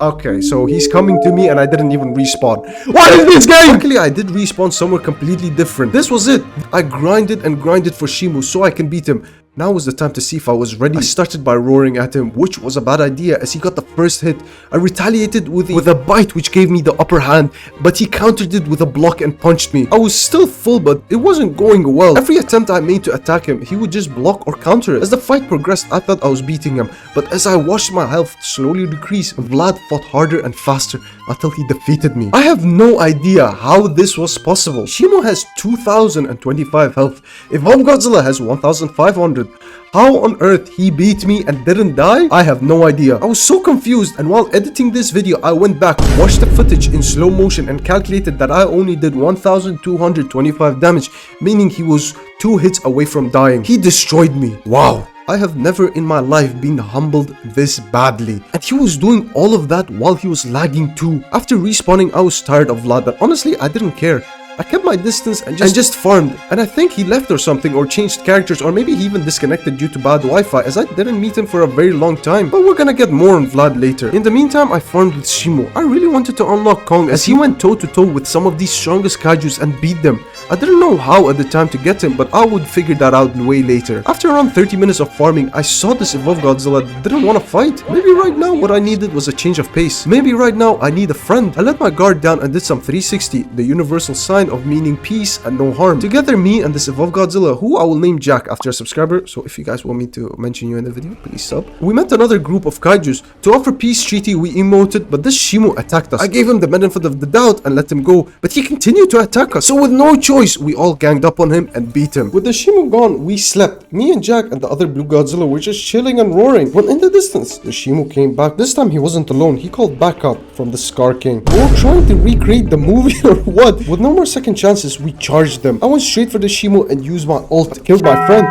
A: Okay, so he's coming to me and I didn't even respawn. What is this game? Luckily, I did respawn somewhere completely different. This was it. I grinded and grinded for Shimu so I can beat him. Now was the time to see if I was ready. I started by roaring at him, which was a bad idea as he got the first hit. I retaliated with a bite which gave me the upper hand, but he countered it with a block and punched me. I was still full, but it wasn't going well. Every attempt I made to attack him, he would just block or counter it. As the fight progressed, I thought I was beating him, but as I watched my health slowly decrease, Vlad fought harder and faster until he defeated me. I have no idea how this was possible. Shimu has 2025 health. Evolved Godzilla has 1500. How on earth he beat me and didn't die? I have no idea. I was so confused, and while editing this video, I went back, watched the footage in slow motion and calculated that I only did 1225 damage, meaning he was 2 hits away from dying. He destroyed me. Wow. I have never in my life been humbled this badly. And he was doing all of that while he was lagging too. After respawning, I was tired of Vlad, but honestly, I didn't care. I kept my distance and just farmed, and I think he left or something, or changed characters, or maybe he even disconnected due to bad Wi-Fi, as I didn't meet him for a very long time. But we're gonna get more on Vlad later. In the meantime, I farmed with Shimu. I really wanted to unlock Kong as he went toe to toe with some of these strongest Kaijus and beat them. I didn't know how at the time to get him, but I would figure that out way later. After around 30 minutes of farming, I saw this evolved Godzilla that didn't want to fight. Maybe right now what I needed was a change of pace. Maybe right now I need a friend. I let my guard down and did some 360, the universal sign of meaning peace and no harm. Together, me and this evolved Godzilla, who I will name Jack after a subscriber, so if you guys want me to mention you in the video, please sub. We met another group of Kaijus. To offer peace treaty, we emoted, but this Shimu attacked us. I gave him the benefit of the doubt and let him go, but he continued to attack us. So with no choice, we all ganged up on him and beat him. With the Shimu gone, we slept. Me and Jack and the other blue Godzilla were just chilling and roaring, when in the distance, the Shimu came back. This time he wasn't alone. He called backup from the Scar King. We're trying to recreate the movie or what? With no more second chances, we charged them. I went straight for the Shimo and used my ult to kill my friend.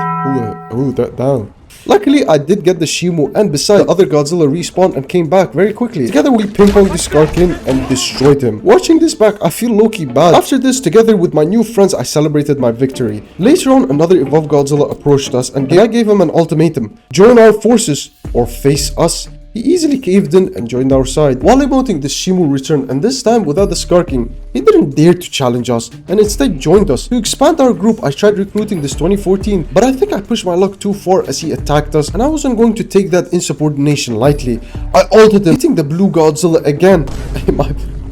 A: Ooh, that down. Luckily, I did get the Shimo, and besides, the other Godzilla respawned and came back very quickly. Together, we ping-ponged the Skarkin and destroyed him. Watching this back, I feel low-key bad. After this, together with my new friends, I celebrated my victory. Later on, another evolved Godzilla approached us, and I gave him an ultimatum. Join our forces, or face us. He easily caved in and joined our side. While emoting, the Shimo returned, and this time without the Skarking. He didn't dare to challenge us, and instead joined us. To expand our group, I tried recruiting this 2014, but I think I pushed my luck too far as he attacked us, and I wasn't going to take that insubordination lightly. I ulted him, hitting the blue Godzilla again.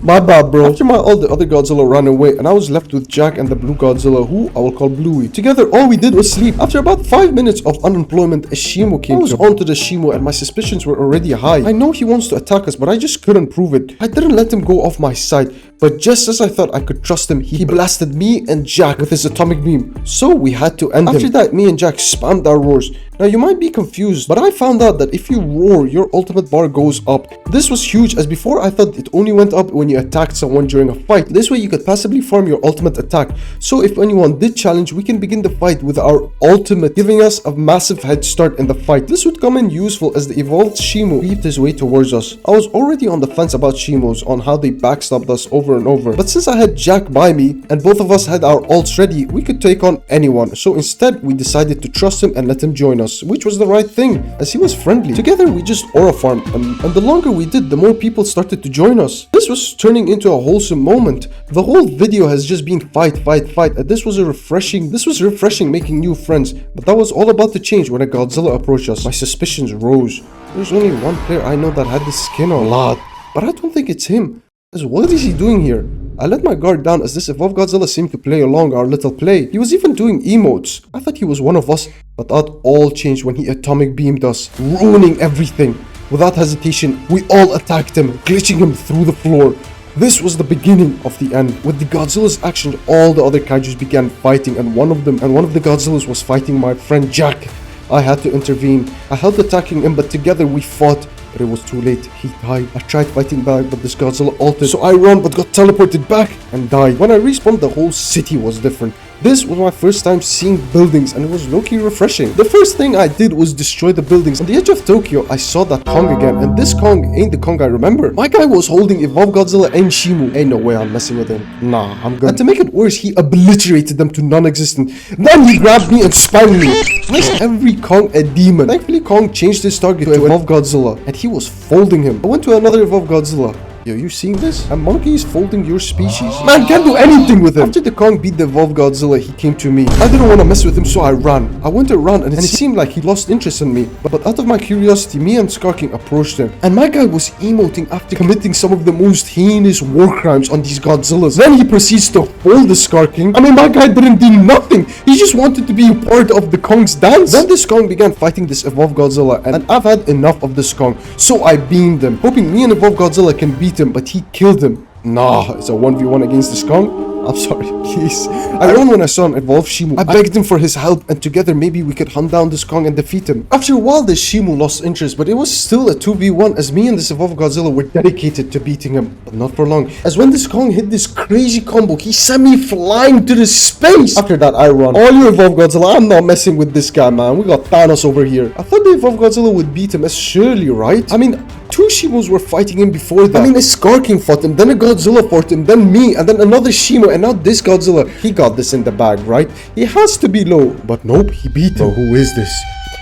A: My bad, bro. After my ult, the other Godzilla ran away, and I was left with Jack and the blue Godzilla, who I will call Bluey. Together, all we did was sleep. After about 5 minutes of unemployment, a Shimo came. I was onto the Shimo, and my suspicions were already high. I know he wants to attack us, but I just couldn't prove it. I didn't let him go off my side, but just as I thought I could trust him, he blasted me and Jack with his atomic beam. So we had to end him. After that, me and Jack spammed our roars. Now you might be confused, but I found out that if you roar, your ultimate bar goes up. This was huge, as before I thought it only went up when you attacked someone during a fight. This way you could passively farm your ultimate attack. So if anyone did challenge, we can begin the fight with our ultimate, giving us a massive head start in the fight. This would come in useful as the evolved Shimo creeped his way towards us. I was already on the fence about Shimos, on how they backstabbed us over and over. But since I had Jack by me, and both of us had our ults ready, we could take on anyone. So instead, we decided to trust him and let him join us, which was the right thing, as he was friendly. Together, we just aura farmed, and the longer we did, the more people started to join us. This was turning into a wholesome moment. The whole video has just been fight, and this was refreshing making new friends, but that was all about to change when a Godzilla approached us. My suspicions rose. There's only one player I know that had this skin on, lad, but I don't think it's him. As what is he doing here? I let my guard down as this evolved Godzilla seemed to play along our little play. He was even doing emotes. I thought he was one of us, but that all changed when he atomic beamed us, ruining everything. Without hesitation, we all attacked him, glitching him through the floor. This was the beginning of the end. With the Godzilla's action, all the other Kaijus began fighting, and one of the Godzillas was fighting my friend Jack. I had to intervene. I helped attacking him, but together we fought. But it was too late. He died. I tried fighting back, but this Godzilla ulted. So I ran, but got teleported back and died. When I respawned, the whole city was different. This was my first time seeing buildings, and it was low-key refreshing. The first thing I did was destroy the buildings. On the edge of Tokyo, I saw that Kong again, and this Kong ain't the Kong I remember. My guy was holding Evolved Godzilla and Shimo. Ain't no way I'm messing with him. Nah, I'm good. And to make it worse, he obliterated them to non-existent. Then he grabbed me and spammed me. Makes every Kong a demon. Thankfully, Kong changed his target to Evolved Godzilla, and he was folding him. I went to another Evolved Godzilla. Yo, you seeing this? A monkey is folding your species? Man, can't do anything with him. After the Kong beat the evolved Godzilla, he came to me. I didn't want to mess with him, so I ran. I went around and it seemed like he lost interest in me. But out of my curiosity, me and Skarking approached him. And my guy was emoting after committing some of the most heinous war crimes on these Godzillas. Then he proceeds to fold the Skarking. I mean, my guy didn't do nothing. He just wanted to be a part of the Kong's dance. Then this Kong began fighting this evolved Godzilla, and I've had enough of this Kong. So I beamed him, hoping me and evolved Godzilla can beat him, but he killed him. Nah, it's a 1v1 against this Kong. I'm sorry, please. I ran when I saw an evolved Shimo. I begged him for his help, and together maybe we could hunt down this Kong and defeat him. After a while, this Shimo lost interest, but it was still a 2v1 as me and this evolved Godzilla were dedicated to beating him. But not for long, as when this Kong hit this crazy combo, he sent me flying to the space. After that, I run. All you evolved Godzilla, I'm not messing with this guy, man. We got Thanos over here. I thought the evolved Godzilla would beat him as surely, right? I mean, 2 Shimos were fighting him before that. I mean, a Skarking fought him, then a Godzilla fought him, then me, and then another Shimo, and now this Godzilla. He got this in the bag, right? He has to be low. But nope, he beat him. Bro, who is this?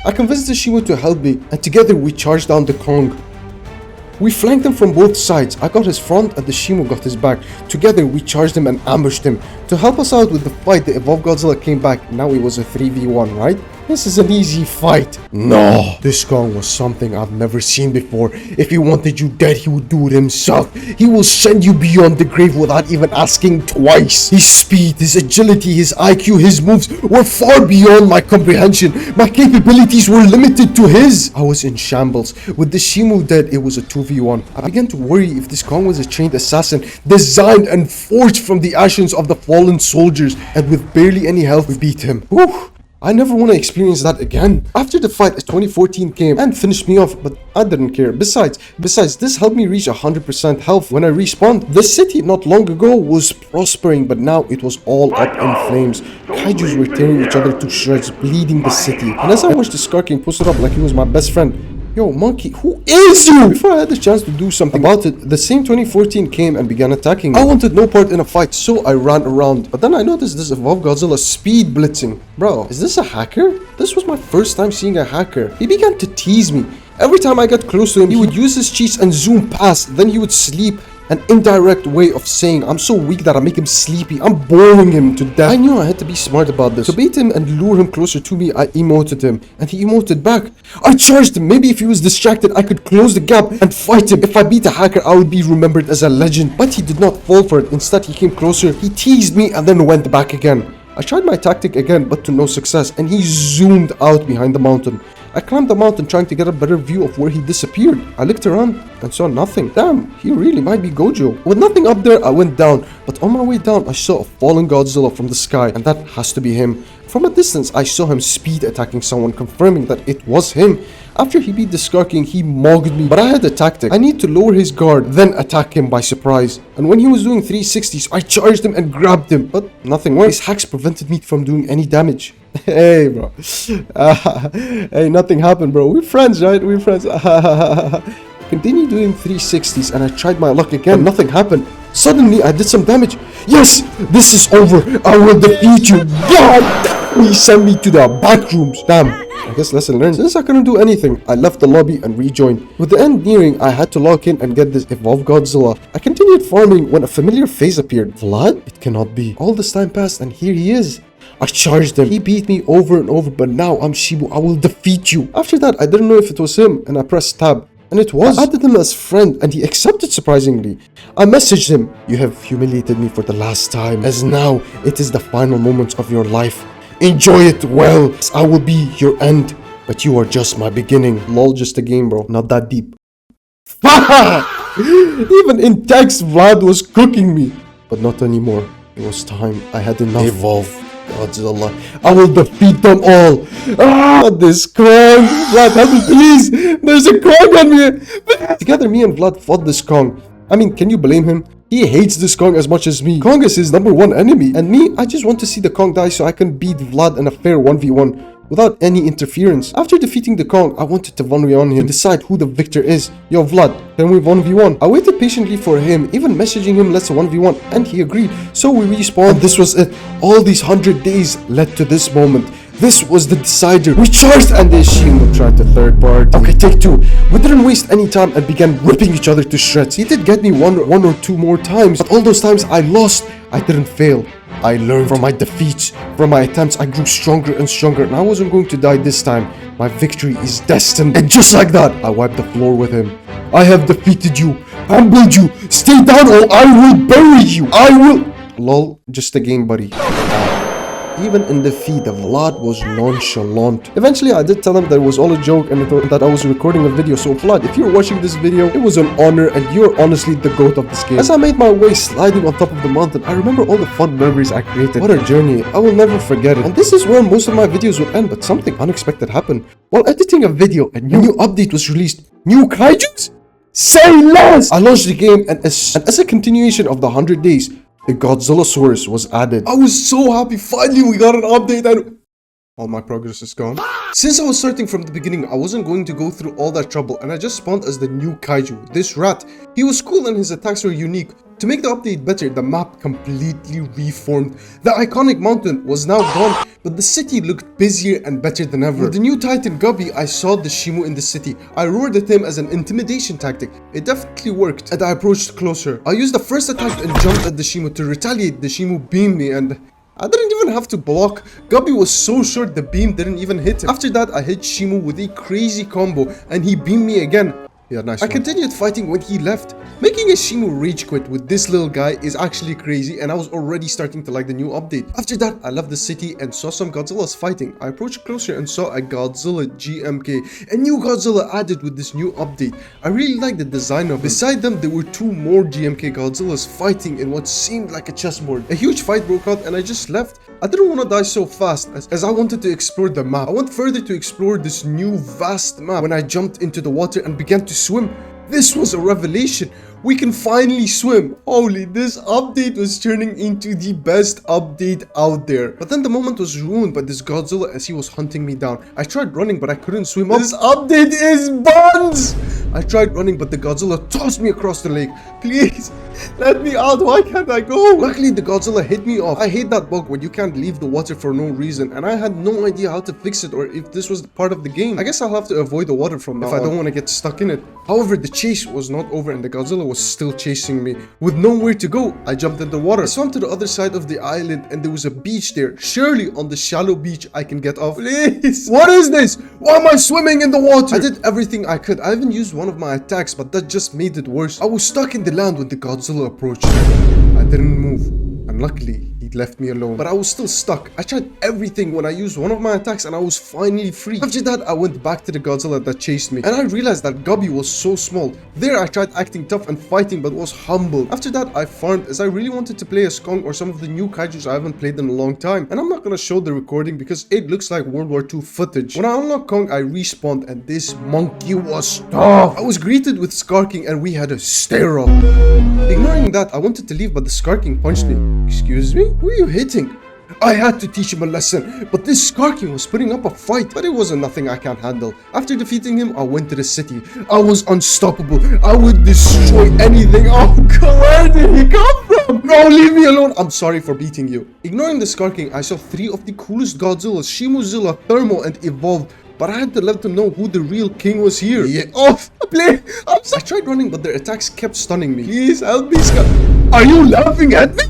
A: I convinced the Shimo to help me, and together we charged down the Kong. We flanked him from both sides. I got his front and the Shimo got his back. Together we charged him and ambushed him. To help us out with the fight, the evolved Godzilla came back. Now it was a 3v1, right? This is an easy fight. No, this Kong was something I've never seen before. If he wanted you dead, he would do it himself. He will send you beyond the grave without even asking twice. His speed, his agility, his IQ, his moves were far beyond my comprehension. My capabilities were limited to his. I was in shambles. With the Shimo dead, it was a 2v1. I began to worry if this Kong was a trained assassin, designed and forged from the ashes of the fallen soldiers. And with barely any health, we beat him. Whew. I never want to experience that again. After the fight, 2014 came and finished me off, but I didn't care. Besides, this helped me reach 100% health when I respawned. The city not long ago was prospering, but now it was all up in flames. Kaijus were tearing each other to shreds, bleeding the city. And as I watched the Scar King posted up like he was my best friend, yo, monkey, who is you? Before I had the chance to do something about it, the same 2014 came and began attacking me. I wanted no part in a fight, so I ran around. But then I noticed this Evolved Godzilla speed blitzing. Bro, is this a hacker? This was my first time seeing a hacker. He began to tease me. Every time I got close to him, he would use his cheats and zoom past. Then he would sleep. An indirect way of saying, I'm so weak that I make him sleepy. I'm boring him to death. I knew I had to be smart about this. To bait him and lure him closer to me, I emoted him. And he emoted back. I charged him. Maybe if he was distracted, I could close the gap and fight him. If I beat a hacker, I would be remembered as a legend. But he did not fall for it. Instead, he came closer. He teased me and then went back again. I tried my tactic again, but to no success. And he zoomed out behind the mountain. I climbed the mountain trying to get a better view of where he disappeared. I looked around and saw nothing. Damn, he really might be Gojo. With nothing up there, I went down. But on my way down, I saw a fallen Godzilla from the sky, and that has to be him. From a distance, I saw him speed attacking someone, confirming that it was him. After he beat the Scar King, he mugged me, but I had a tactic. I need to lower his guard, then attack him by surprise. And when he was doing 360s, I charged him and grabbed him, but nothing worked. His hacks prevented me from doing any damage. Hey, bro. Hey, nothing happened, bro. We're friends, right? We're friends. Continue doing 360s, and I tried my luck again. Nothing happened. Suddenly, I did some damage. Yes, this is over. I will defeat you. God, he sent me to the back rooms. Damn. I guess lesson learned. Since I couldn't do anything, I left the lobby and rejoined. With the end nearing, I had to log in and get this Evolved Godzilla. I continued farming when a familiar face appeared. Vlad? It cannot be. All this time passed and here he is. I charged him. He beat me over and over, but now I'm Shibu. I will defeat you. After that, I didn't know if it was him, and I pressed tab. And it was. I added him as friend, and he accepted surprisingly. I messaged him. You have humiliated me for the last time, as now it is the final moments of your life. Enjoy it well. I will be your end, but you are just my beginning. Lol, just a game, bro. Not that deep. Even in text, Vlad was cooking me. But not anymore. It was time. I had enough. Evolve Godzilla. I will defeat them all. Ah, this Kong. Vlad, help me, please. There's a Kong on me. Together, me and Vlad fought this Kong. I mean, can you blame him? He hates this Kong as much as me. Kong is his #1 enemy. And me, I just want to see the Kong die so I can beat Vlad in a fair 1v1 without any interference. After defeating the Kong, I wanted to 1v1 him and decide who the victor is. Yo, Vlad, can we 1v1? I waited patiently for him, even messaging him let's 1v1, and he agreed. So we respawned, and this was it. All these 100 days led to this moment. This was the decider. We charged and the Shimu tried the third part. Okay, take two. We didn't waste any time and began ripping each other to shreds. He did get me one or two more times, but all those times I lost. I didn't fail. I learned from my defeats. From my attempts, I grew stronger and stronger, and I wasn't going to die this time. My victory is destined. And just like that, I wiped the floor with him. I have defeated you, humbled you. Stay down or I will bury you. I will... Lol, just a game, buddy. Even in defeat, Vlad was nonchalant. Eventually, I did tell him that it was all a joke and that I was recording a video. So Vlad, if you're watching this video, it was an honor and you're honestly the GOAT of this game. As I made my way sliding on top of the mountain, I remember all the fun memories I created. What a journey. I will never forget it. And this is where most of my videos would end, but something unexpected happened. While editing a video, a new update was released. New Kaijus? Say less! I launched the game and as a continuation of the 100 days, the Godzillasaurus was added. I was so happy, finally we got an update and... all my progress is gone. Since I was starting from the beginning, I wasn't going to go through all that trouble and I just spawned as the new Kaiju, this rat. He was cool and his attacks were unique. To make the update better, the map completely reformed. The iconic mountain was now gone, but the city looked busier and better than ever. With the new Titan Guppy, I saw the Shimu in the city. I roared at him as an intimidation tactic. It definitely worked, and I approached closer. I used the first attack and jumped at the Shimu to retaliate. The Shimu beamed me and... I didn't even have to block. Guppy was so short the beam didn't even hit him. After that, I hit Shimu with a crazy combo and he beamed me again. Yeah, nice. I continued fighting when he left. Making a Shimu rage quit with this little guy is actually crazy and I was already starting to like the new update. After that, I left the city and saw some Godzillas fighting. I approached closer and saw a Godzilla GMK, a new Godzilla added with this new update. I really liked the design of it. Beside them, there were two more GMK Godzillas fighting in what seemed like a chessboard. A huge fight broke out and I just left. I didn't want to die so fast as I wanted to explore the map. I went further to explore this new vast map. When I jumped into the water and began to swim, this was a revelation. We can finally swim. Holy, this update was turning into the best update out there. But then the moment was ruined by this Godzilla as he was hunting me down. I tried running, but I couldn't swim up. This update is buns! I tried running, but the Godzilla tossed me across the lake. Please, let me out. Why can't I go? Luckily, the Godzilla hit me off. I hate that bug when you can't leave the water for no reason, and I had no idea how to fix it or if this was part of the game. I guess I'll have to avoid the water from now on if I don't want to get stuck in it. However, the chase was not over and the Godzilla was still chasing me. With nowhere to go, I jumped in the water. I swam to the other side of the island and there was a beach there. Surely on the shallow beach I can get off. Please. What is this? Why am I swimming in the water? I did everything I could. I even used one of my attacks, but that just made it worse. I was stuck in the land when the Godzilla approached. I didn't move, and luckily he left me alone, but I was still stuck. I tried everything when I used one of my attacks and I was finally free. After that, I went back to the Godzilla that chased me and I realized that Gubby was so small. There I tried acting tough and fighting but was humbled. After that, I farmed as I really wanted to play as Kong or some of the new Kaijus I haven't played in a long time, and I'm not gonna show the recording because it looks like World War II footage. When I unlocked Kong, I respawned and this monkey was tough. I was greeted with Skarking and we had a stare off. Ignoring that, I wanted to leave but the Skarking punched me. Excuse me? Who are you hitting? I had to teach him a lesson, but this Skarking was putting up a fight, but it wasn't nothing I can't handle. After defeating him, I went to the city. I was unstoppable. I would destroy anything. Oh God, where did he come from? No, leave me alone. I'm sorry for beating you. Ignoring the Skarking, I saw 3 of the coolest Godzillas, Shimuzilla, Thermo, and Evolved. But I had to let them know who the real king was here. Yeah, off! I tried running, but their attacks kept stunning me. Please help me, Are you laughing at me?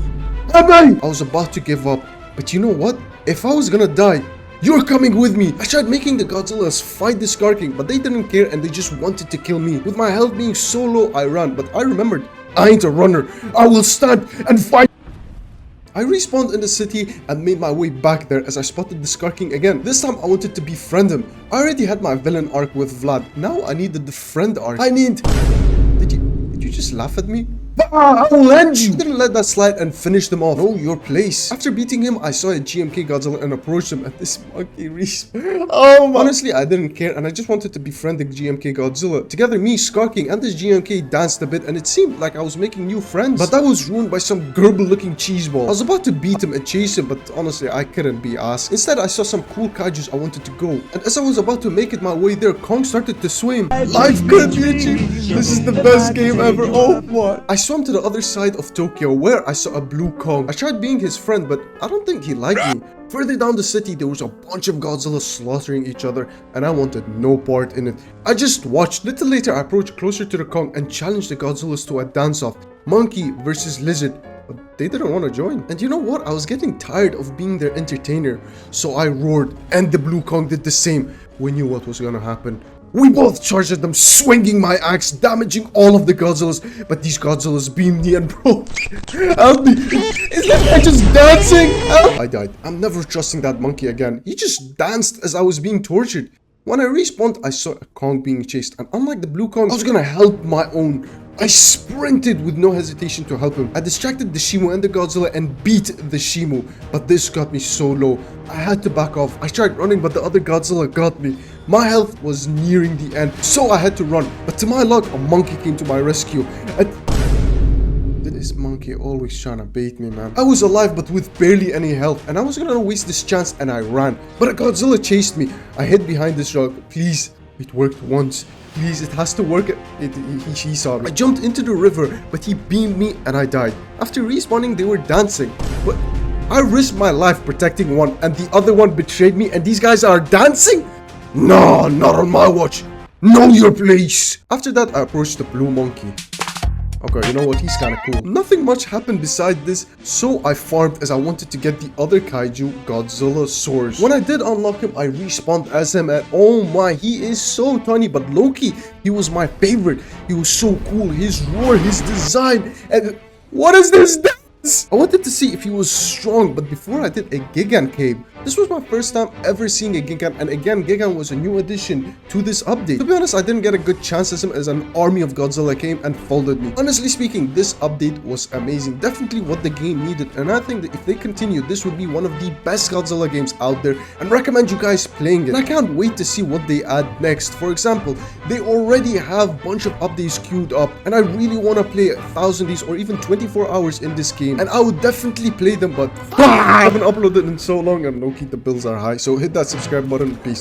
A: I was about to give up. But you know what? If I was gonna die, you're coming with me. I tried making the Godzillas fight the Skarking, but they didn't care and they just wanted to kill me. With my health being so low, I ran. But I remembered, I ain't a runner. I will stand and fight. I respawned in the city and made my way back there as I spotted the Skarking again. This time I wanted to befriend him. I already had my villain arc with Vlad. Now I needed the friend arc. Did you just laugh at me? I'll land you! I didn't let that slide and finish them off. Know your place. After beating him, I saw a GMK Godzilla and approached him, and this monkey respawned. Honestly, I didn't care and I just wanted to befriend the GMK Godzilla. Together, me, Skarking, and this GMK danced a bit and it seemed like I was making new friends. But that was ruined by some gerbil-looking cheeseball. I was about to beat him and chase him, but honestly, I couldn't be asked. Instead, I saw some cool Kaijus I wanted to go. And as I was about to make it my way there, Kong started to swim. Life could be achieved. This is the best game ever. Oh my. I swam to the other side of Tokyo where I saw a blue Kong. I tried being his friend, but I don't think he liked me. Further down the city, there was a bunch of Godzillas slaughtering each other, and I wanted no part in it. I just watched. Little later, I approached closer to the Kong and challenged the Godzillas to a dance-off. Monkey versus lizard. But they didn't want to join. And you know what? I was getting tired of being their entertainer. So I roared, and the blue Kong did the same. We knew what was gonna happen. We both charged at them, swinging my axe, damaging all of the Godzillas. But these Godzillas beamed me and broke. Help me! Is that guy just dancing? Help! I died. I'm never trusting that monkey again. He just danced as I was being tortured. When I respawned, I saw a Kong being chased, and unlike the blue Kong, I was gonna help my own. I sprinted with no hesitation to help him. I distracted the Shimu and the Godzilla and beat the Shimu, but this got me so low. I had to back off. I tried running, but the other Godzilla got me. My health was nearing the end, so I had to run. But to my luck, a monkey came to my rescue. And this monkey always trying to bait me, man. I was alive, but with barely any health, and I was gonna waste this chance, and I ran. But a Godzilla chased me. I hid behind this rock. Please, it worked once. Please, it has to work. He saw me. I jumped into the river, but he beamed me and I died. After respawning, they were dancing. But I risked my life protecting one and the other one betrayed me and these guys are dancing? No, not on my watch. Know your place. After that, I approached the blue monkey. Okay, you know what? He's kind of cool. Nothing much happened beside this, so I farmed as I wanted to get the other Kaiju, Godzilla source. When I did unlock him, I respawned as him and oh my, he is so tiny, but low-key, he was my favorite. He was so cool, his roar, his design, and what is this dance? I wanted to see if he was strong, but before I did, a Gigan came. This was my first time ever seeing a Gigan, and again, Gigan was a new addition to this update. To be honest, I didn't get a good chance as him, as an army of Godzilla came and followed me. Honestly speaking, this update was amazing, definitely what the game needed, and I think that if they continue, this would be one of the best Godzilla games out there, and recommend you guys playing it. And I can't wait to see what they add next. For example, they already have a bunch of updates queued up, and I really want to play 1,000 days or even 24 hours in this game, and I would definitely play them, but I haven't uploaded in so long, and low-key the bills are high, so hit that subscribe button. Peace.